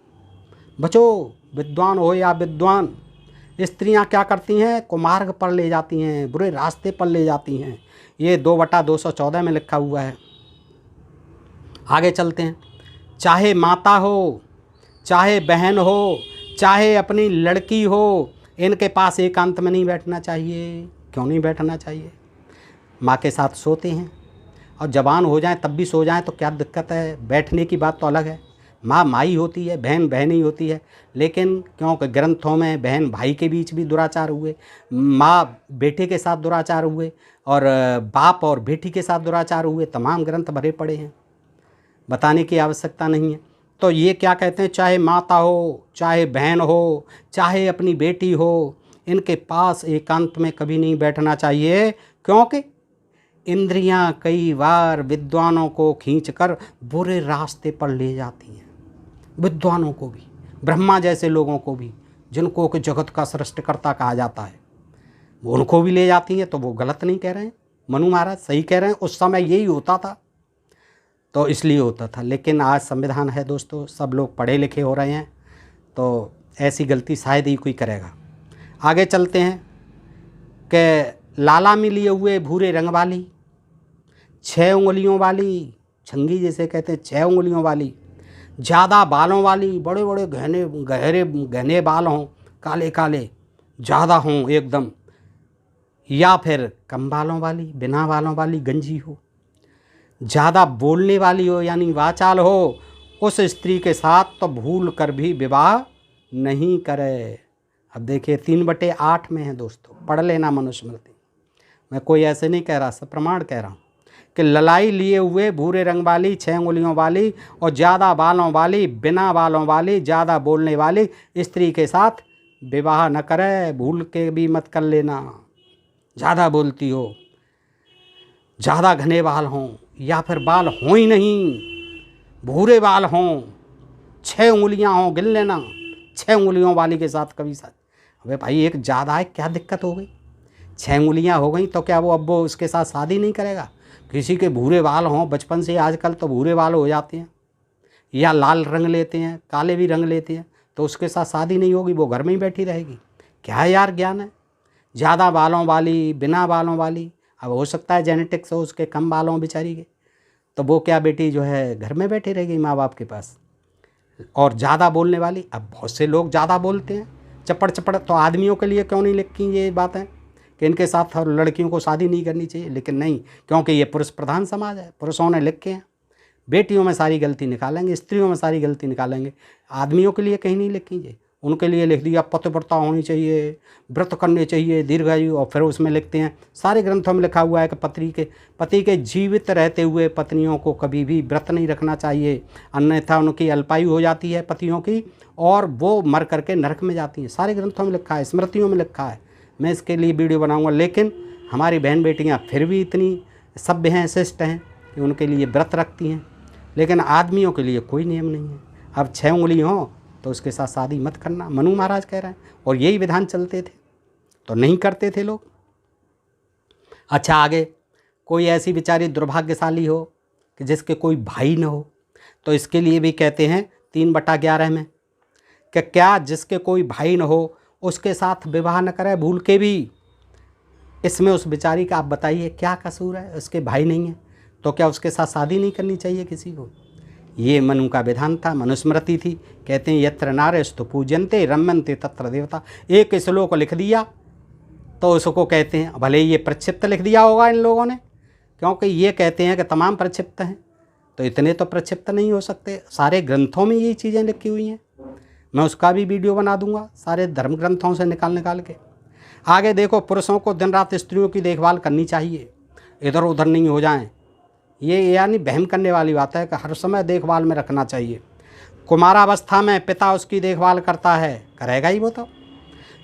बचो, विद्वान हो या विद्वान, स्त्रियां क्या करती हैं? कुमार्ग पर ले जाती हैं, बुरे रास्ते पर ले जाती हैं। ये 2/214 में लिखा हुआ है। आगे चलते हैं। चाहे माता हो, चाहे बहन हो, चाहे अपनी लड़की हो, इनके पास एकांत में नहीं बैठना चाहिए। क्यों नहीं बैठना चाहिए? माँ के साथ सोते हैं, और जवान हो जाएं तब भी सो जाएं तो क्या दिक्कत है? बैठने की बात तो अलग है। माँ माई होती है, बहन बहन ही होती है। लेकिन क्योंकि ग्रंथों में बहन भाई के बीच भी दुराचार हुए, माँ बेटे के साथ दुराचार हुए, और बाप और बेटी के साथ दुराचार हुए, तमाम ग्रंथ भरे पड़े हैं, बताने की आवश्यकता नहीं है। तो ये क्या कहते हैं? चाहे माता हो, चाहे बहन हो, चाहे अपनी बेटी हो, इनके पास एकांत में कभी नहीं बैठना चाहिए। क्योंकि इंद्रियां कई बार विद्वानों को खींचकर बुरे रास्ते पर ले जाती हैं। विद्वानों को भी, ब्रह्मा जैसे लोगों को भी, जिनको कि जगत का सृष्टिकर्ता कहा जाता है, वो उनको भी ले जाती हैं। तो वो गलत नहीं कह रहे हैं, मनु महाराज सही कह रहे हैं। उस समय यही होता था तो इसलिए होता था। लेकिन आज संविधान है दोस्तों, सब लोग पढ़े लिखे हो रहे हैं, तो ऐसी गलती शायद ही कोई करेगा। आगे चलते हैं कि लाला में लिए हुए भूरे रंग वाली, 6 उंगलियों वाली, छंगी जैसे कहते हैं, 6 उंगलियों वाली, ज़्यादा बालों वाली, बड़े बड़े घने बाल हों, काले काले ज़्यादा हों एकदम, या फिर कम बालों वाली, बिना बालों वाली गंजी हो, ज़्यादा बोलने वाली हो यानी वाचाल हो, उस स्त्री के साथ तो भूल कर भी विवाह नहीं करे। अब देखिए 3/8 में है दोस्तों, पढ़ लेना मनुस्मृति। मैं कोई ऐसे नहीं कह रहा, सब प्रमाण कह रहा हूँ कि ललाई लिए हुए भूरे रंग वाली, 6 उंगलियों वाली और ज़्यादा बालों वाली, बिना बालों वाली, ज़्यादा बोलने वाली स्त्री के साथ विवाह न करे। भूल के भी मत कर लेना। ज़्यादा बोलती हो, ज़्यादा घने बाल हों, या फिर बाल हों ही नहीं, भूरे बाल हों, 6 उंगलियां हों, गिन लेना, 6 उंगलियों वाली के साथ कभी साथ। अबे भाई एक ज़्यादा है, क्या दिक्कत हो गई? 6 उंगलियां हो गई तो क्या वो अब वो उसके साथ शादी नहीं करेगा? किसी के भूरे बाल हों बचपन से, आजकल तो भूरे बाल हो जाते हैं, या लाल रंग लेते हैं, काले भी रंग लेते हैं, तो उसके साथ शादी नहीं होगी, वो घर में ही बैठी रहेगी। क्या यार ज्ञान है? ज़्यादा बालों वाली, बिना बालों वाली, अब हो सकता है जेनेटिक्स हो उसके कम बालों बेचारी के, तो वो क्या बेटी जो है घर में बैठी रहेगी माँ बाप के पास। और ज़्यादा बोलने वाली, अब बहुत से लोग ज़्यादा बोलते हैं, चपड़ चपड़, तो आदमियों के लिए क्यों नहीं लिखी ये बातें कि इनके साथ लड़कियों को शादी नहीं करनी चाहिए? लेकिन नहीं, क्योंकि ये पुरुष प्रधान समाज है, पुरुषों ने लिखे हैं। बेटियों में सारी गलती निकालेंगे, स्त्रियों में सारी गलती निकालेंगे, आदमियों के लिए कहीं नहीं लिखीजिए। उनके लिए लिख दिया पतिव्रता होनी चाहिए, व्रत करने चाहिए, दीर्घायु, और फिर उसमें लिखते हैं, सारे ग्रंथों में लिखा हुआ है कि पति के जीवित रहते हुए पत्नियों को कभी भी व्रत नहीं रखना चाहिए, अन्यथा उनकी अल्पायु हो जाती है पतियों की, और वो मर करके नरक में जाती हैं। सारे ग्रंथों में लिखा है, स्मृतियों में लिखा है। मैं इसके लिए वीडियो बनाऊँगा। लेकिन हमारी बहन बेटियाँ फिर भी इतनी सभ्य हैं, शिष्ट हैं कि उनके लिए व्रत रखती हैं, लेकिन आदमियों के लिए कोई नियम नहीं है। अब 6 उंगली हो तो उसके साथ शादी मत करना, मनु महाराज कह रहे हैं, और यही विधान चलते थे तो नहीं करते थे लोग। अच्छा आगे, कोई ऐसी बेचारी दुर्भाग्यशाली हो कि जिसके कोई भाई न हो, तो इसके लिए भी कहते हैं 3/11 में कि क्या जिसके कोई भाई न हो उसके साथ विवाह न करे भूल के भी। इसमें उस बेचारी का आप बताइए क्या कसूर है? उसके भाई नहीं है तो क्या उसके साथ शादी नहीं करनी चाहिए किसी को? ये मनु का विधान था, मनुस्मृति थी। कहते हैं यत्र नार्यस्तु पूज्यन्ते रम्यन्ते तत्र देवता। एक श्लोक लिख दिया तो उसको कहते हैं, भले ये प्रक्षिप्त लिख दिया होगा इन लोगों ने, क्योंकि ये कहते हैं कि तमाम प्रक्षिप्त हैं, तो इतने तो प्रक्षिप्त नहीं हो सकते। सारे ग्रंथों में यही चीज़ें लिखी हुई हैं। मैं उसका भी वीडियो बना दूंगा, सारे धर्म ग्रंथों से निकाल के। आगे देखो, पुरुषों को दिन रात स्त्रियों की देखभाल करनी चाहिए, इधर उधर नहीं हो जाएं। ये यानी बहम करने वाली बात है कि हर समय देखभाल में रखना चाहिए। कुमारावस्था में पिता उसकी देखभाल करता है, करेगा ही वो तो।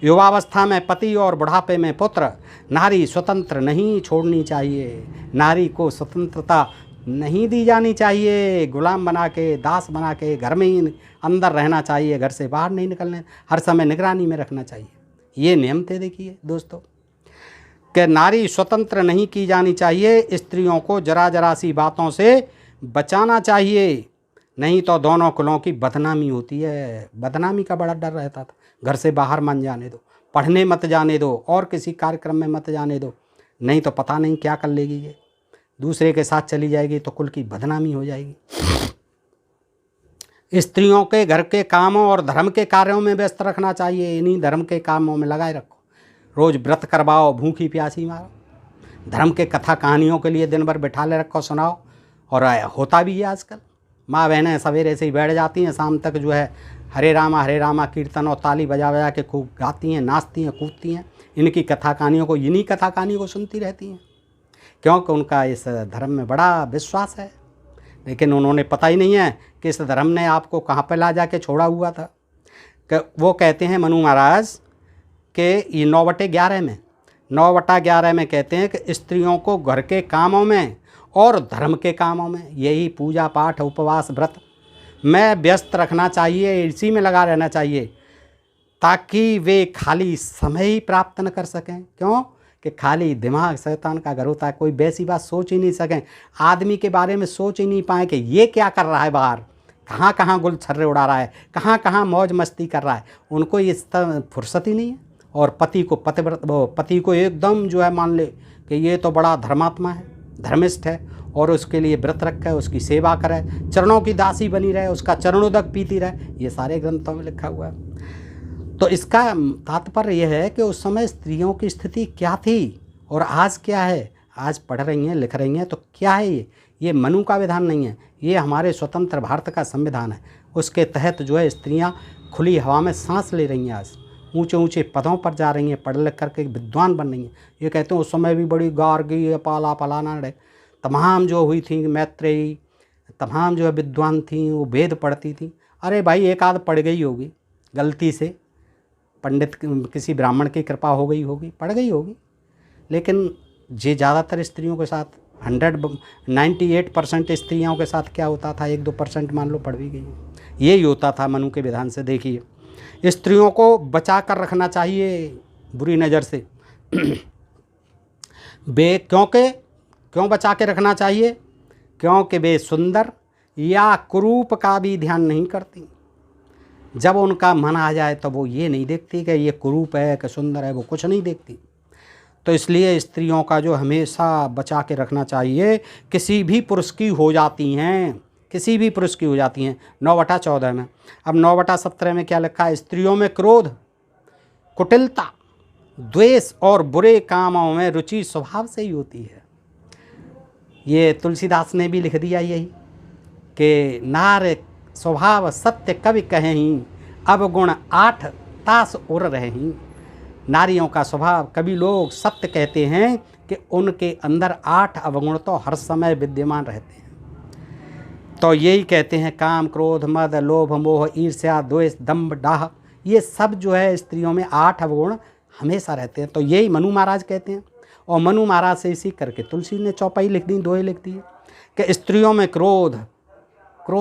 युवावस्था में पति और बुढ़ापे में पुत्र। नारी स्वतंत्र नहीं छोड़नी चाहिए, नारी को स्वतंत्रता नहीं दी जानी चाहिए। गुलाम बना के, दास बना के घर में ही अंदर रहना चाहिए, घर से बाहर नहीं निकलने, हर समय निगरानी में रखना चाहिए। ये नियम थे देखिए दोस्तों, कि नारी स्वतंत्र नहीं की जानी चाहिए, स्त्रियों को जरा जरा सी बातों से बचाना चाहिए, नहीं तो दोनों कुलों की बदनामी होती है। बदनामी का बड़ा डर रहता था। घर से बाहर मत जाने दो, पढ़ने मत जाने दो, और किसी कार्यक्रम में मत जाने दो, नहीं तो पता नहीं क्या कर लेगी ये, दूसरे के साथ चली जाएगी तो कुल की बदनामी हो जाएगी। स्त्रियों के घर के कामों और धर्म के कार्यों में व्यस्त रखना चाहिए, इन्हीं धर्म के कामों में लगाए रखो। रोज़ व्रत करवाओ, भूखी प्यासी मारो, धर्म के कथा कहानियों के लिए दिन भर बिठा ले रखो, सुनाओ। और होता भी है आजकल, माँ बहनें सवेरे से ही बैठ जाती हैं, शाम तक जो है हरे रामा कीर्तन और ताली बजा बजा के खूब गाती हैं, नाचती हैं, कूदती हैं। इनकी कथा कहानियों को, इन्हीं कथा कहानियों को सुनती रहती हैं, क्योंकि उनका इस धर्म में बड़ा विश्वास है। लेकिन उन्होंने पता ही नहीं है कि इस धर्म ने आपको कहाँ पर ला जाके छोड़ा हुआ था। कि वो कहते हैं मनु महाराज के ये 9/11 में 9/11 में कहते हैं कि स्त्रियों को घर के कामों में और धर्म के कामों में, यही पूजा पाठ उपवास व्रत में व्यस्त रखना चाहिए, इसी में लगा रहना चाहिए, ताकि वे खाली समय ही प्राप्त न कर सकें। क्यों कि खाली दिमाग शैतान का घर होता है, कोई वैसी बात सोच ही नहीं सकें, आदमी के बारे में सोच ही नहीं पाए कि ये क्या कर रहा है बाहर, कहाँ कहाँ गुल छर्रे उड़ा रहा है, कहाँ कहाँ मौज मस्ती कर रहा है, उनको ये फुर्सत ही नहीं है। और पति को एकदम जो है मान ले कि ये तो बड़ा धर्मात्मा है, धर्मिष्ठ है, और उसके लिए व्रत रखे, उसकी सेवा करे, चरणों की दासी बनी रहे, उसका चरणोदक पीती रहे, ये सारे ग्रंथों में लिखा हुआ है। तो इसका तात्पर्य यह है कि उस समय स्त्रियों की स्थिति क्या थी और आज क्या है। आज पढ़ रही हैं, लिख रही हैं, तो क्या है ये मनु का विधान नहीं है, ये हमारे स्वतंत्र भारत का संविधान है। उसके तहत जो है स्त्रियां खुली हवा में सांस ले रही हैं, आज ऊंचे ऊंचे पदों पर जा रही हैं, पढ़ लिख करके विद्वान बन रही हैं। ये कहते हैं उस समय भी बड़ी गार्गी पाला पलाना रहे, तमाम जो हुई थी मैत्रेयी, तमाम जो है विद्वान थी, वो वेद पढ़ती थी। अरे भाई एक आध पढ़ गई होगी गलती से, पंडित किसी ब्राह्मण की कृपा हो गई होगी, पढ़ गई होगी, लेकिन ये ज़्यादातर स्त्रियों के साथ 98% स्त्रियों के साथ क्या होता था, 1-2% मान लो पढ़ भी गई, यही होता था मनु के विधान से। देखिए स्त्रियों को बचा कर रखना चाहिए बुरी नज़र से। क्यों बचा के रखना चाहिए? क्योंकि वे सुंदर या कुरूप का भी ध्यान नहीं करती। जब उनका मन आ जाए तो वो ये नहीं देखती कि ये कुरूप है कि सुंदर है, वो कुछ नहीं देखती। तो इसलिए स्त्रियों का जो हमेशा बचा के रखना चाहिए, किसी भी पुरुष की हो जाती हैं, किसी भी पुरुष की हो जाती हैं। 9/14 में। अब 9/17 में क्या लिखा है? स्त्रियों में क्रोध, कुटिलता, द्वेष और बुरे कामों में रुचि स्वभाव से ही होती है। ये तुलसीदास ने भी लिख दिया यही कि नार स्वभाव सत्य कवि कहें, अवगुण 8 तास उर रहें। नारियों का स्वभाव कवि लोग सत्य कहते हैं कि उनके अंदर 8 अवगुण तो हर समय विद्यमान रहते हैं। तो यही कहते हैं काम क्रोध मद लोभ मोह ईर्ष्या द्वेष दंभ डाह, ये सब जो है स्त्रियों में 8 अवगुण हमेशा रहते हैं। तो यही मनु महाराज कहते हैं, और मनु महाराज से इसी करके तुलसी ने चौपाई लिख दी, दोहे लिख दी कि स्त्रियों में क्रोध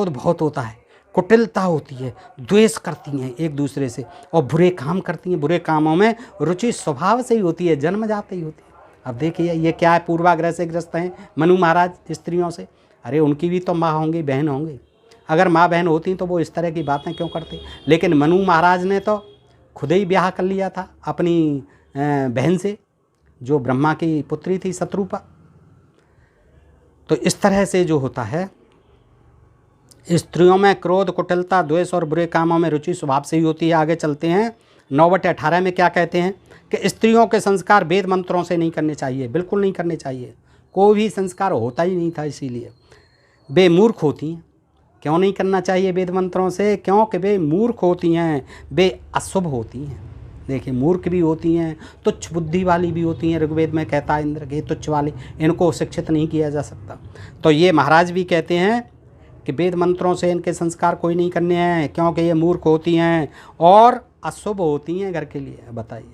बहुत होता है, कुटिलता होती है, द्वेष करती हैं एक दूसरे से, और बुरे काम करती हैं। बुरे कामों में रुचि स्वभाव से ही होती है, जन्म जाते ही होती है। अब देखिए ये क्या है, पूर्वाग्रह से ग्रस्त हैं मनु महाराज स्त्रियों से। अरे उनकी भी तो माँ होंगी, बहन होंगी, अगर माँ बहन होती तो वो इस तरह की बातें क्यों करते। लेकिन मनु महाराज ने तो खुद ही ब्याह कर लिया था अपनी बहन से, जो ब्रह्मा की पुत्री थी शत्रुपा। तो इस तरह से जो होता है, स्त्रियों में क्रोध कुटिलता द्वेष और बुरे कामों में रुचि स्वभाव से ही होती है। आगे चलते हैं 9/18 में क्या कहते हैं कि स्त्रियों के संस्कार वेद मंत्रों से नहीं करने चाहिए, बिल्कुल नहीं करने चाहिए, कोई भी संस्कार होता ही नहीं था, इसीलिए वे मूर्ख होती हैं। क्यों नहीं करना चाहिए वेद मंत्रों से? क्योंकि वे मूर्ख होती हैं, वे अशुभ होती हैं। देखिए मूर्ख भी होती हैं, तुच्छ बुद्धि वाली भी होती हैं। ऋग्वेद में कहता है इंद्र के तुच्छ वाली, इनको शिक्षित नहीं किया जा सकता। तो ये महाराज भी कहते हैं कि वेद मंत्रों से इनके संस्कार कोई नहीं करने हैं, क्योंकि ये मूर्ख होती हैं और अशुभ होती हैं घर के लिए। बताइए,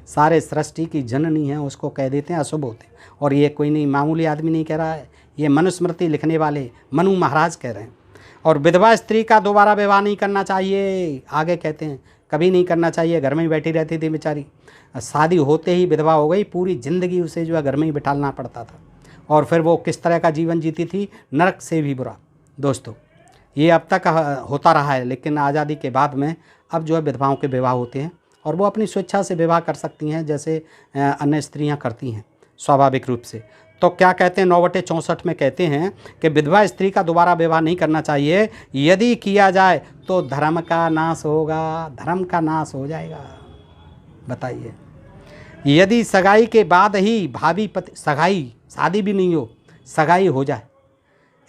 सारे सृष्टि की जननी है, उसको कह देते हैं अशुभ होते हैं। और ये कोई नहीं मामूली आदमी नहीं कह रहा है, ये मनुस्मृति लिखने वाले मनु महाराज कह रहे हैं। और विधवा स्त्री का दोबारा विवाह नहीं करना चाहिए, आगे कहते हैं कभी नहीं करना चाहिए। घर में ही बैठी रहती थी बेचारी, शादी होते ही विधवा हो गई, पूरी ज़िंदगी उसे जो है घर में ही बिठाना पड़ता था। और फिर वो किस तरह का जीवन जीती थी, नरक से भी बुरा। दोस्तों ये अब तक होता रहा है, लेकिन आज़ादी के बाद में अब जो है विधवाओं के विवाह होते हैं, और वो अपनी स्वेच्छा से विवाह कर सकती हैं, जैसे अन्य स्त्रियां करती हैं स्वाभाविक रूप से। तो क्या कहते हैं 9/64 में कहते हैं कि विधवा स्त्री का दोबारा विवाह नहीं करना चाहिए, यदि किया जाए तो धर्म का नाश होगा, धर्म का नाश हो जाएगा। बताइए, यदि सगाई के बाद ही भावी पति, सगाई शादी भी नहीं हो, सगाई हो जाए,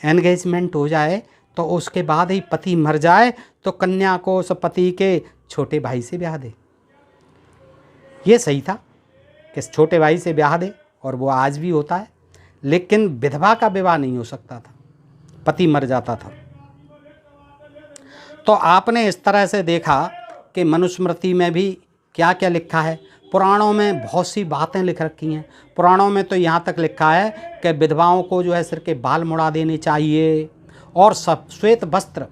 एंगेजमेंट हो जाए, तो उसके बाद ही पति मर जाए तो कन्या को उस पति के छोटे भाई से ब्याह दे। ये सही था कि छोटे भाई से ब्याह दे, और वो आज भी होता है। लेकिन विधवा का विवाह नहीं हो सकता था, पति मर जाता था। तो आपने इस तरह से देखा कि मनुस्मृति में भी क्या क्या लिखा है। पुराणों में बहुत सी बातें लिख रखी हैं। पुराणों में तो यहाँ तक लिखा है कि विधवाओं को जो है सिर के बाल मुड़ा देने चाहिए और सब श्वेत वस्त्र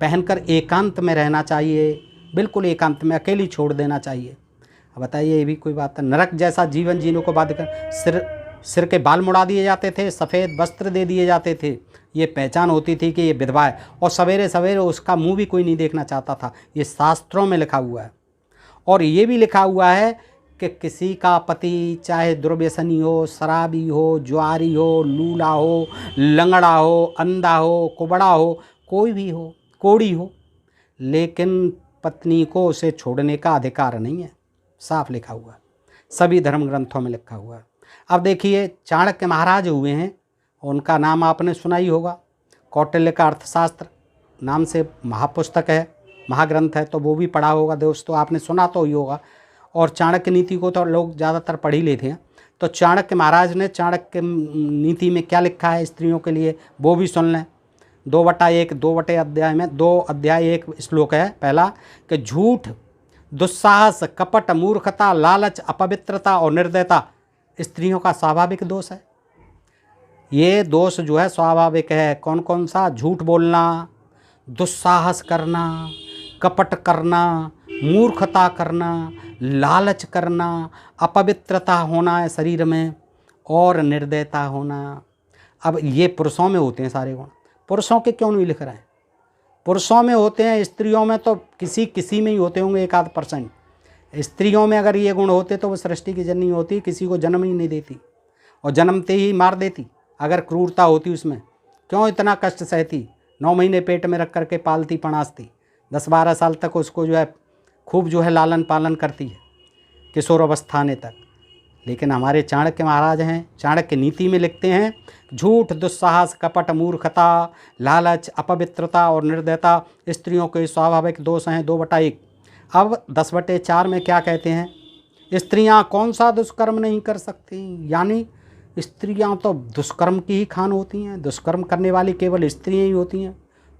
पहनकर एकांत में रहना चाहिए, बिल्कुल एकांत में अकेली छोड़ देना चाहिए। अब बताइए, ये भी कोई बात है? नरक जैसा जीवन जीने को बाध्य कर सिर के बाल मुड़ा दिए जाते थे, सफ़ेद वस्त्र दे दिए जाते थे, ये पहचान होती थी कि ये विधवा है, और सवेरे सवेरे उसका मुंह भी कोई नहीं देखना चाहता था। ये शास्त्रों में लिखा हुआ है। और ये भी लिखा हुआ है कि किसी का पति चाहे दुर्व्यसनी हो, शराबी हो, जुआरी हो, लूला हो, लंगड़ा हो, अंधा हो, कुबड़ा हो, कोई भी हो, कोड़ी हो, लेकिन पत्नी को उसे छोड़ने का अधिकार नहीं है। साफ लिखा हुआ है, सभी धर्म ग्रंथों में लिखा हुआ है। अब देखिए, चाणक्य महाराज हुए हैं, उनका नाम आपने सुना ही होगा। कौटिल्य का अर्थशास्त्र नाम से महापुस्तक है, महाग्रंथ है, तो वो भी पढ़ा होगा दोस्तों, आपने सुना तो ही होगा। और चाणक्य नीति को तो लोग ज़्यादातर पढ़ ही लेते हैं। तो चाणक्य महाराज ने चाणक्य नीति में क्या लिखा है स्त्रियों के लिए, वो भी सुन लें। 2/1 2 अध्याय में 2 अध्याय 1 श्लोक है पहला, कि झूठ, दुस्साहस, कपट, मूर्खता, लालच, अपवित्रता और निर्दयता स्त्रियों का स्वाभाविक दोष है। ये दोष जो है स्वाभाविक है। कौन कौन सा? झूठ बोलना, दुस्साहस करना, कपट करना, मूर्खता करना, लालच करना, अपवित्रता होना है शरीर में, और निर्दयता होना। अब ये पुरुषों में होते हैं सारे गुण, पुरुषों के क्यों नहीं लिख रहे हैं? पुरुषों में होते हैं, स्त्रियों में तो किसी में ही होते होंगे 1-8%। स्त्रियों में अगर ये गुण होते तो वो सृष्टि की जननी होती, किसी को जन्म ही नहीं देती, और जन्मते ही मार देती अगर क्रूरता होती उसमें। क्यों इतना कष्ट सहती? 9 महीने पेट में रख करके पालती पणासती, 10-12 साल तक उसको जो है खूब जो है लालन पालन करती है, किशोर अवस्था आने तक। लेकिन हमारे चाणक्य महाराज हैं, चाणक्य नीति में लिखते हैं, झूठ, दुस्साहस, कपट, मूर्खता, लालच, अपवित्रता और निर्दयता स्त्रियों के स्वाभाविक दोष हैं। 2/1। अब 10/4 में क्या कहते हैं? स्त्रियां कौन सा दुष्कर्म नहीं कर सकती? यानी स्त्रियां तो दुष्कर्म की ही खान होती हैं, दुष्कर्म करने वाली केवल स्त्रियां ही होती हैं,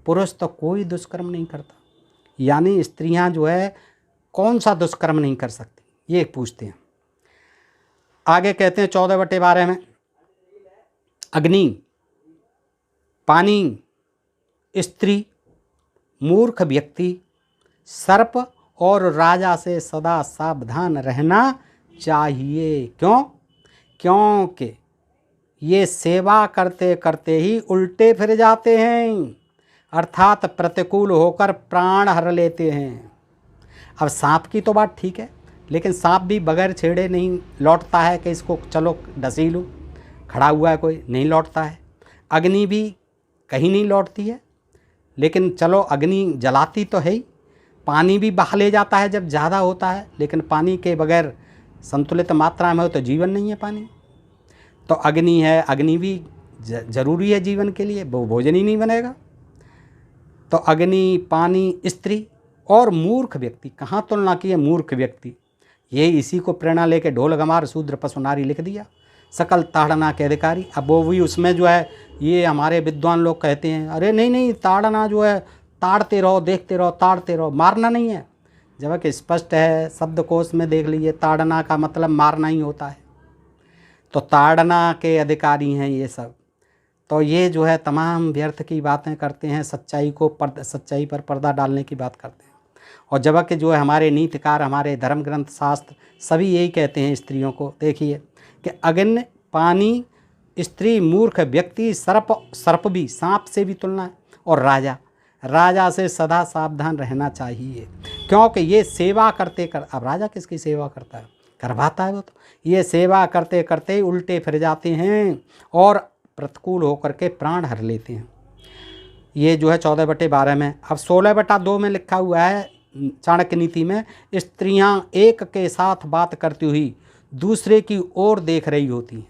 पुरुष तो कोई दुष्कर्म नहीं करता। यानी स्त्रियां जो है कौन सा दुष्कर्म नहीं कर सकती, ये पूछते हैं। आगे कहते हैं 14/12 में, अग्नि, पानी, स्त्री, मूर्ख व्यक्ति, सर्प और राजा से सदा सावधान रहना चाहिए। क्यों? क्योंकि ये सेवा करते करते ही उल्टे फिर जाते हैं, अर्थात प्रतिकूल होकर प्राण हर लेते हैं। अब सांप की तो बात ठीक है, लेकिन सांप भी बगैर छेड़े नहीं लौटता है कि इसको चलो डसी लूँ, खड़ा हुआ है कोई, नहीं लौटता है। अग्नि भी कहीं नहीं लौटती है, लेकिन चलो अग्नि जलाती तो है ही। पानी भी बहा ले जाता है जब ज़्यादा होता है, लेकिन पानी के बगैर संतुलित मात्रा में हो तो जीवन नहीं है पानी। तो अग्नि है, अग्नि भी जरूरी है जीवन के लिए, वो भोजन ही नहीं बनेगा। तो अग्नि, पानी, स्त्री और मूर्ख व्यक्ति, कहाँ तुलना की है? मूर्ख व्यक्ति। ये इसी को प्रेरणा लेके ढोल गमार शूद्र पशु नारी लिख दिया, सकल ताड़ना के अधिकारी। अब वो भी उसमें जो है ये हमारे विद्वान लोग कहते हैं, अरे नहीं ताड़ना जो है ताड़ते रहो, देखते रहो, ताड़ते रहो, मारना नहीं है। जबकि स्पष्ट है, शब्दकोश में देख लीजिए, ताड़ना का मतलब मारना ही होता है। तो ताड़ना के अधिकारी हैं ये सब। तो ये जो है तमाम व्यर्थ की बातें करते हैं, सच्चाई पर पर्दा डालने की बात करते हैं। और जबकि जो है हमारे नीतिकार, हमारे धर्म ग्रंथ, शास्त्र सभी यही कहते हैं स्त्रियों को। देखिए कि अग्नि, पानी, स्त्री, मूर्ख व्यक्ति, सर्प भी, सांप से भी तुलना है, और राजा से सदा सावधान रहना चाहिए, क्योंकि ये सेवा करते अब राजा किसकी सेवा करता है? करवाता है वो तो। ये सेवा करते करते ही उल्टे फिर जाते हैं और प्रतिकूल होकर के प्राण हर लेते हैं। ये जो है 14/12 में। अब 16/2 में लिखा हुआ है चाणक्य नीति में, स्त्रियां एक के साथ बात करती हुई दूसरे की ओर देख रही होती हैं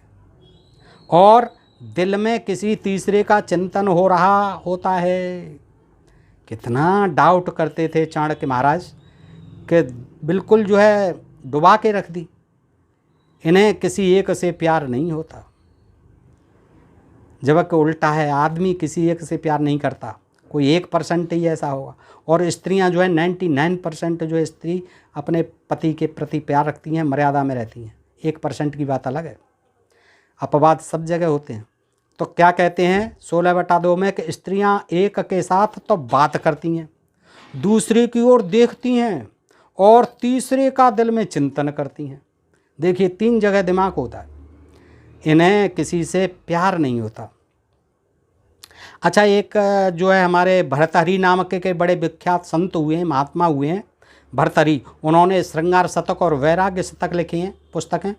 और दिल में किसी तीसरे का चिंतन हो रहा होता है। कितना डाउट करते थे चाणक्य महाराज कि बिल्कुल जो है डुबा के रख दी। इन्हें किसी एक से प्यार नहीं होता, जबकि उल्टा है, आदमी किसी एक से प्यार नहीं करता, कोई 1% ही ऐसा होगा। और स्त्रियां जो है 99% जो है स्त्री अपने पति के प्रति प्यार रखती हैं, मर्यादा में रहती हैं। 1% की बात अलग है। अपवाद सब जगह होते हैं। तो क्या कहते हैं 16/2 में कि स्त्रियां एक के साथ तो बात करती हैं, दूसरे की ओर देखती हैं और तीसरे का दिल में चिंतन करती हैं। देखिए 3 जगह दिमाग होता है, इन्हें किसी से प्यार नहीं होता। अच्छा, एक जो है हमारे भर्तहरि नामक के बड़े विख्यात संत हुए हैं, महात्मा हुए हैं भर्तहरि। उन्होंने श्रृंगार शतक और वैराग्य शतक लिखी हैं पुस्तकें।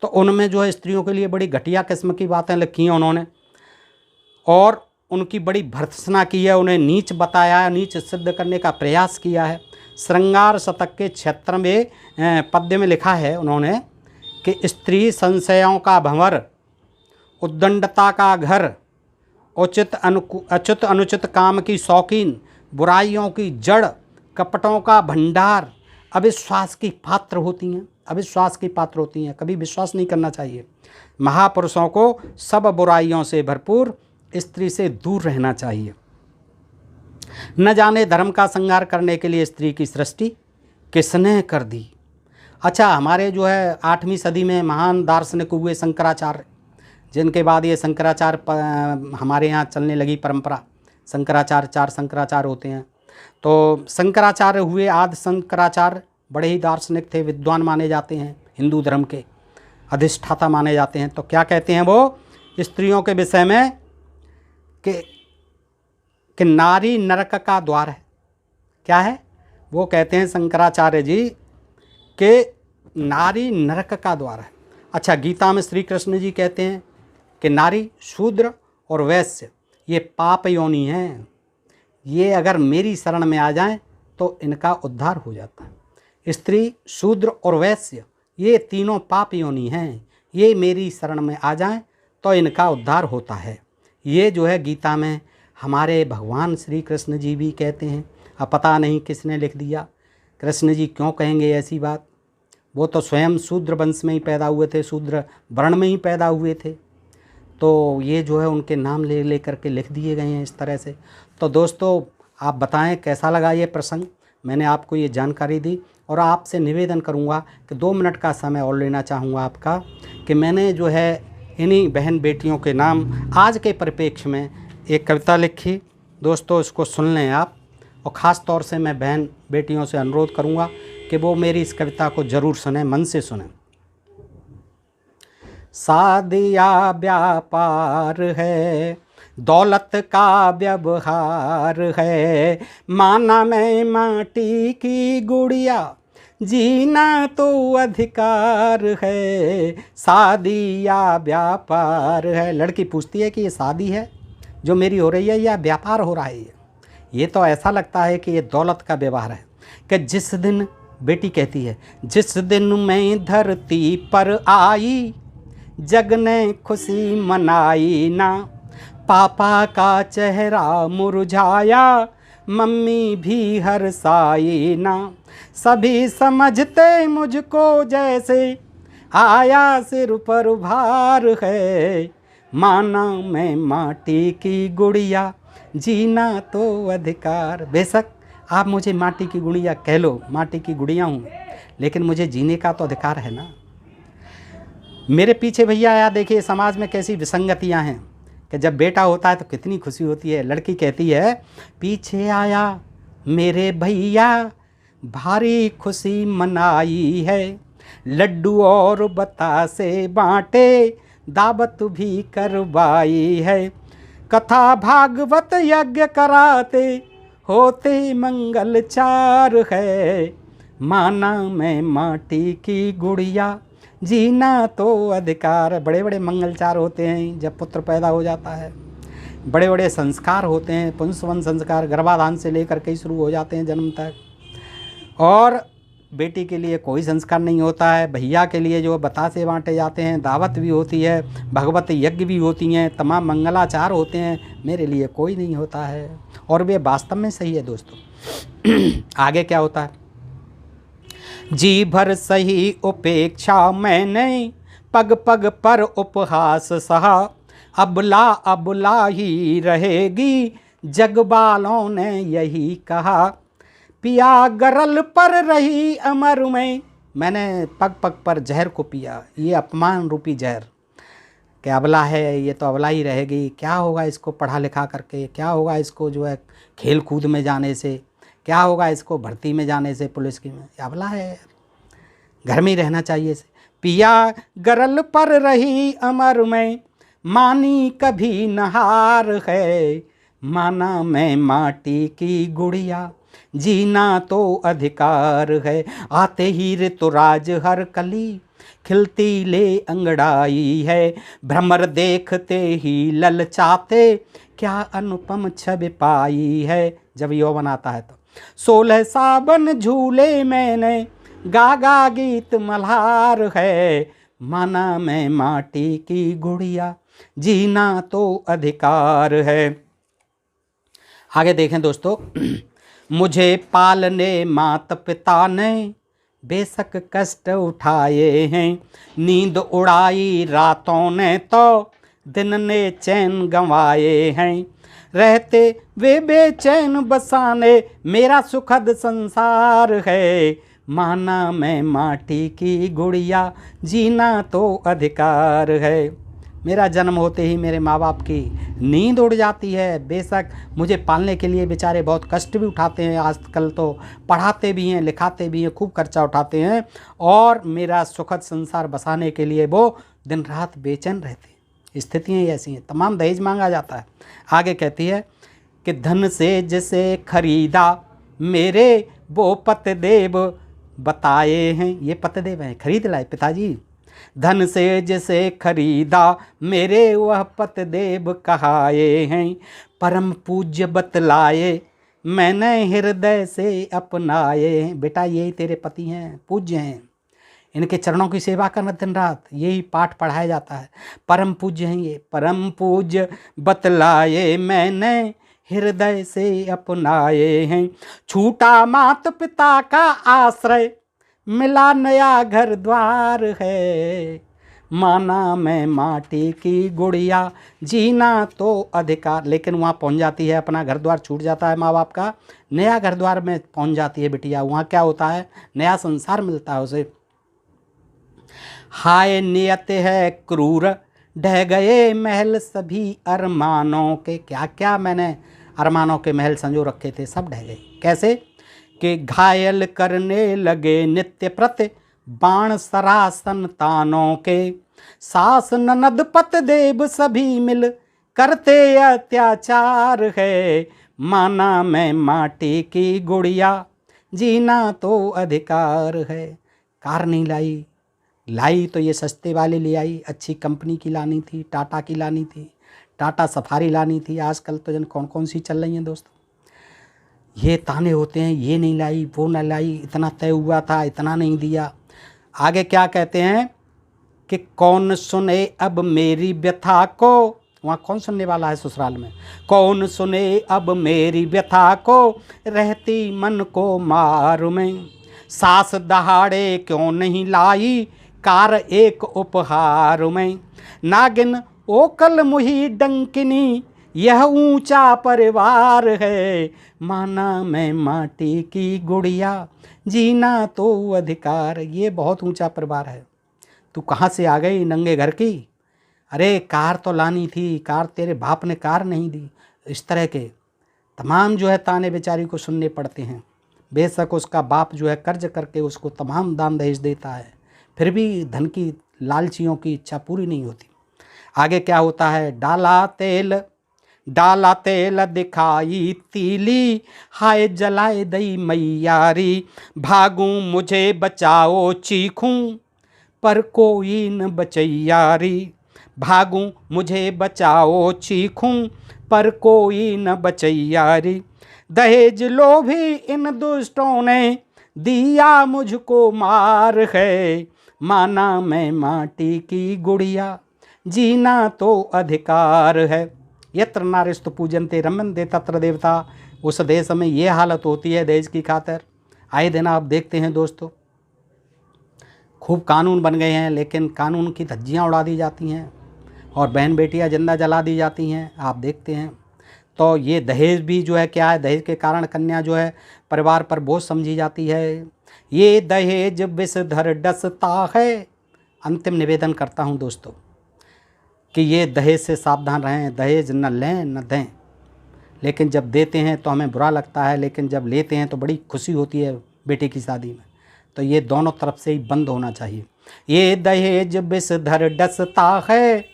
तो उनमें जो है स्त्रियों के लिए बड़ी घटिया किस्म की बातें लिखी हैं उन्होंने, और उनकी बड़ी भर्त्सना की है, उन्हें नीच बताया है, नीच सिद्ध करने का प्रयास किया है। श्रृंगार शतक के 76वें पद्य में लिखा है उन्होंने कि स्त्री संशयों का भंवर, उद्दंडता का घर, अच्युत अनुचित काम की शौकीन, बुराइयों की जड़, कपटों का भंडार, अविश्वास की पात्र होती हैं। अविश्वास की पात्र होती हैं, कभी विश्वास नहीं करना चाहिए। महापुरुषों को सब बुराइयों से भरपूर स्त्री से दूर रहना चाहिए। न जाने धर्म का संहार करने के लिए स्त्री की सृष्टि किसने कर दी। अच्छा, हमारे जो है 8वीं सदी में महान दार्शनिक हुए शंकराचार्य, जिनके बाद ये शंकराचार्य हमारे यहाँ चलने लगी परंपरा। शंकराचार्य 4 शंकराचार्य होते हैं। तो शंकराचार्य हुए, आदि शंकराचार्य बड़े ही दार्शनिक थे, विद्वान माने जाते हैं, हिंदू धर्म के अधिष्ठाता माने जाते हैं। तो क्या कहते हैं वो स्त्रियों के विषय में कि नारी नरक का द्वार है। क्या है वो कहते हैं शंकराचार्य जी कि नारी नरक का द्वार है। अच्छा, गीता में श्री कृष्ण जी कहते हैं कि नारी, शूद्र और वैश्य ये पाप योनि हैं, ये अगर मेरी शरण में आ जाएं तो इनका उद्धार हो जाता है। स्त्री, शूद्र और वैश्य ये तीनों पाप योनि हैं, ये मेरी शरण में आ जाएं तो इनका उद्धार होता है। ये जो है गीता में हमारे भगवान श्री कृष्ण जी भी कहते हैं। अब पता नहीं किसने लिख दिया, कृष्ण जी क्यों कहेंगे ऐसी बात, वो तो स्वयं शूद्र वंश में ही पैदा हुए थे, शूद्र वर्ण में ही पैदा हुए थे। तो ये जो है उनके नाम ले ले करके लिख दिए गए हैं इस तरह से। तो दोस्तों आप बताएं कैसा लगा ये प्रसंग, मैंने आपको ये जानकारी दी। और आपसे निवेदन करूंगा कि 2 मिनट का समय और लेना चाहूँगा आपका, कि मैंने जो है इन्हीं बहन बेटियों के नाम आज के परिप्रेक्ष्य में एक कविता लिखी। दोस्तों इसको सुन लें आप, और ख़ास तौर से मैं बहन बेटियों से अनुरोध करूंगा कि वो मेरी इस कविता को ज़रूर सुनें, मन से सुनें। सादिया व्यापार है, दौलत का व्यवहार है, माना मैं माटी की गुड़िया, जीना तो अधिकार है। शादी या व्यापार है। लड़की पूछती है कि ये शादी है जो मेरी हो रही है या व्यापार हो रहा है। ये तो ऐसा लगता है कि ये दौलत का व्यवहार है। कि जिस दिन, बेटी कहती है, जिस दिन मैं धरती पर आई, जग ने खुशी मनाई ना, पापा का चेहरा मुरझाया, मम्मी भी हर्षाई ना। सभी समझते मुझको जैसे आया सिर पर भार है, माना मैं माटी की गुड़िया, जीना तो अधिकार। बेशक आप मुझे माटी की गुड़िया कह लो, माटी की गुड़िया हूँ, लेकिन मुझे जीने का तो अधिकार है ना। मेरे पीछे भैया आया, देखिए समाज में कैसी विसंगतियाँ हैं कि जब बेटा होता है तो कितनी खुशी होती है। लड़की कहती है, पीछे आया मेरे भैया, भारी खुशी मनाई है, लड्डू और बतासे बांटे, दावत भी करवाई है, कथा भागवत यज्ञ कराते, होते मंगल चार है, माना मैं माटी की गुड़िया, जीना तो अधिकार। बड़े बड़े मंगलचार होते हैं जब पुत्र पैदा हो जाता है, बड़े बड़े संस्कार होते हैं, पुंसवन संस्कार गर्भाधान से लेकर के शुरू हो जाते हैं जन्म तक। और बेटी के लिए कोई संस्कार नहीं होता है। भैया के लिए जो बतासे बांटे जाते हैं, दावत भी होती है, भगवत यज्ञ भी होती हैं, तमाम मंगलाचार होते हैं, मेरे लिए कोई नहीं होता है। और वे वास्तव में सही है दोस्तों। आगे क्या होता है, जी भर सही उपेक्षा मैंने, पग पग पर उपहास सहा, अबला अबला ही रहेगी, जग वालों ने यही कहा, पिया गरल पर रही अमर में, मैंने पग पग पर जहर को पिया, ये अपमान रूपी जहर। कि अबला है, ये तो अबला ही रहेगी, क्या होगा इसको पढ़ा लिखा करके, क्या होगा इसको जो है खेल कूद में जाने से, क्या होगा इसको भर्ती में जाने से, पुलिस की में, अबला है, घर में ही रहना चाहिए से। पिया गरल पर रही अमर में, मानी कभी नहार है, माना मैं माटी की गुड़िया, जीना तो अधिकार है। आते ही ऋतुराज हर कली, खिलती ले अंगड़ाई है, भ्रमर देखते ही ललचाते, क्या अनुपम छवि पाई है। जब यौवन आता है तो 16 सावन झूले मैंने, गागा गीत मल्हार है, माना मैं माटी की गुड़िया, जीना तो अधिकार है। आगे देखें दोस्तों, मुझे पालने माता पिता ने बेशक कष्ट उठाए हैं, नींद उड़ाई रातों ने तो दिन ने चैन गंवाए हैं, रहते वे बेचैन बसाने, मेरा सुखद संसार है, माना मैं माटी की गुड़िया, जीना तो अधिकार है। मेरा जन्म होते ही मेरे माँ बाप की नींद उड़ जाती है, बेशक मुझे पालने के लिए बेचारे बहुत कष्ट भी उठाते हैं, आजकल तो पढ़ाते भी हैं, लिखाते भी हैं, खूब खर्चा उठाते हैं, और मेरा सुखद संसार बसाने के लिए वो दिन रात बेचैन रहते हैं। स्थितियाँ ऐसी हैं, तमाम दहेज मांगा जाता है। आगे कहती है कि धन से जिसे खरीदा मेरे वो पतिदेव बताए हैं, ये पतिदेव हैं, खरीद लाए पिताजी। धन से जिसे खरीदा मेरे वह पतिदेव कहाए हैं, परम पूज्य बतलाए मैंने हृदय से अपनाए हैं। बेटा यही तेरे पति हैं, पूज्य हैं, इनके चरणों की सेवा करना दिन रात, यही पाठ पढ़ाया जाता है। परम पूज्य हैं ये, परम पूज्य बतलाए मैंने हृदय से अपनाए हैं, छूटा माता पिता का आश्रय, मिला नया घर द्वार है, माना मैं माटी की गुड़िया, जीना तो अधिकार। लेकिन वहाँ पहुँच जाती है, अपना घर द्वार छूट जाता है माँ बाप का, नया घर द्वार में पहुँच जाती है बिटिया। वहाँ क्या होता है, नया संसार मिलता है उसे। हाय नियत है क्रूर, ढह गए महल सभी अरमानों के, क्या क्या मैंने अरमानों के महल संजो रखे थे, सब ढह गए। कैसे कि घायल करने लगे नित्य प्रति बाण सरासन तानों के, सास ननद पतिदेव सभी मिल करते अत्याचार है, माना मैं माटी की गुड़िया, जीना तो अधिकार है। कार नहीं लाई, लाई तो ये सस्ते वाले ले आई, अच्छी कंपनी की लानी थी, टाटा की लानी थी, टाटा सफारी लानी थी। आजकल तो जन कौन कौन सी चल रही हैं दोस्तों, ये ताने होते हैं, ये नहीं लाई, वो ना लाई, इतना तय हुआ था, इतना नहीं दिया। आगे क्या कहते हैं कि कौन सुने अब मेरी व्यथा को, वहाँ कौन सुनने वाला है ससुराल में, कौन सुने अब मेरी व्यथा को, रहती मन को मारू में, सास दहाड़े क्यों नहीं लाई, कार एक उपहार में, नागिन ओकल मुही डंकिनी, यह ऊंचा परिवार है, माना मैं माटी की गुड़िया, जीना तो अधिकार। ये बहुत ऊंचा परिवार है, तू कहाँ से आ गई नंगे घर की, अरे कार तो लानी थी, कार तेरे बाप ने कार नहीं दी। इस तरह के तमाम जो है ताने बेचारी को सुनने पड़ते हैं। बेशक उसका बाप जो है कर्ज करके उसको तमाम दान दहेज देता है, फिर भी धन की लालचियों की इच्छा पूरी नहीं होती। आगे क्या होता है, डाला तेल दिखाई तीली, हाय जलाए दई मैयारी, भागूं मुझे बचाओ चीखूं, पर कोई न बचैयारी, भागूं मुझे बचाओ चीखूं, पर कोई न बचैयारी, दहेज लोभी इन दुष्टों ने दिया मुझको मार है, माना मैं माटी की गुड़िया, जीना तो अधिकार है। यत्र नारिस्तु पूजन्ते रमन्ते तत्र देवता। उस देश में ये हालत होती है दहेज की खातिर। आए दिन आप देखते हैं दोस्तों, खूब कानून बन गए हैं, लेकिन कानून की धज्जियाँ उड़ा दी जाती हैं और बहन बेटियां जिंदा जला दी जाती हैं, आप देखते हैं। तो ये दहेज भी जो है क्या है, दहेज के कारण कन्या जो है परिवार पर बोझ समझी जाती है। ये दहेज विषधर डसता है। अंतिम निवेदन करता हूँ दोस्तों कि ये दहेज से सावधान रहें, दहेज न लें न दें। लेकिन जब देते हैं तो हमें बुरा लगता है, लेकिन जब लेते हैं तो बड़ी खुशी होती है बेटे की शादी में। तो ये दोनों तरफ से ही बंद होना चाहिए। ये दहेज विषधर डसता है,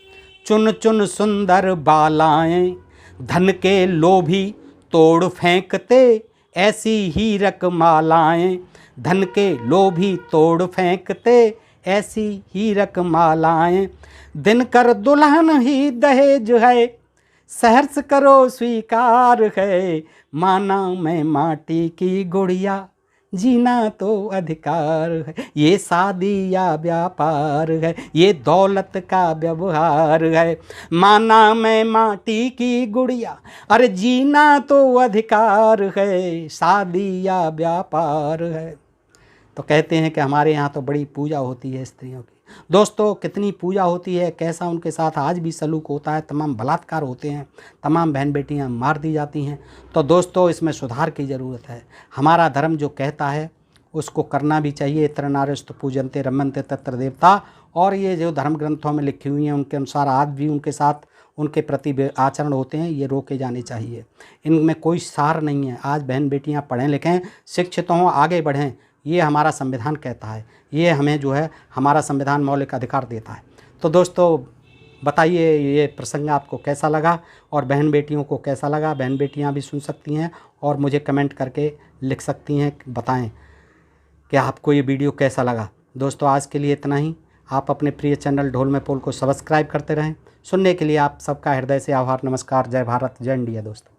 चुन चुन सुंदर बालाएं, धन के लोभी तोड़ फेंकते ऐसी हीरक मालाएं। धन के लोभी तोड़ फेंकते ऐसी हीरक मालाएं। दिनकर दुल्हन ही दहेज है, सहर्ष करो स्वीकार है। माना मैं माटी की गुड़िया, जीना तो अधिकार है। ये शादी या व्यापार है, ये दौलत का व्यवहार है। माना मैं माटी की गुड़िया, अरे जीना तो अधिकार है। शादी या व्यापार है। तो कहते हैं कि हमारे यहाँ तो बड़ी पूजा होती है स्त्रियों की। दोस्तों कितनी पूजा होती है, कैसा उनके साथ आज भी सलूक होता है, तमाम बलात्कार होते हैं, तमाम बहन बेटियां मार दी जाती हैं। तो दोस्तों इसमें सुधार की ज़रूरत है। हमारा धर्म जो कहता है उसको करना भी चाहिए। इत्र नार्यस्तु पूजन्ते रमन्ते तत्र देवता। और ये जो धर्म ग्रंथों में लिखी हुई हैं उनके अनुसार आज भी उनके साथ उनके प्रति आचरण होते हैं, ये रोके जाने चाहिए। इनमें कोई सार नहीं है। आज बहन बेटियाँ पढ़ें लिखें, शिक्षित हों, आगे बढ़ें, ये हमारा संविधान कहता है। ये हमें जो है हमारा संविधान मौलिक अधिकार देता है। तो दोस्तों बताइए ये प्रसंग आपको कैसा लगा और बहन बेटियों को कैसा लगा। बहन बेटियां भी सुन सकती हैं और मुझे कमेंट करके लिख सकती हैं, बताएं कि आपको ये वीडियो कैसा लगा। दोस्तों आज के लिए इतना ही। आप अपने प्रिय चैनल ढोल में पोल को सब्सक्राइब करते रहें। सुनने के लिए आप सबका हृदय से आभार। नमस्कार। जय भारत, जय इंडिया दोस्तों।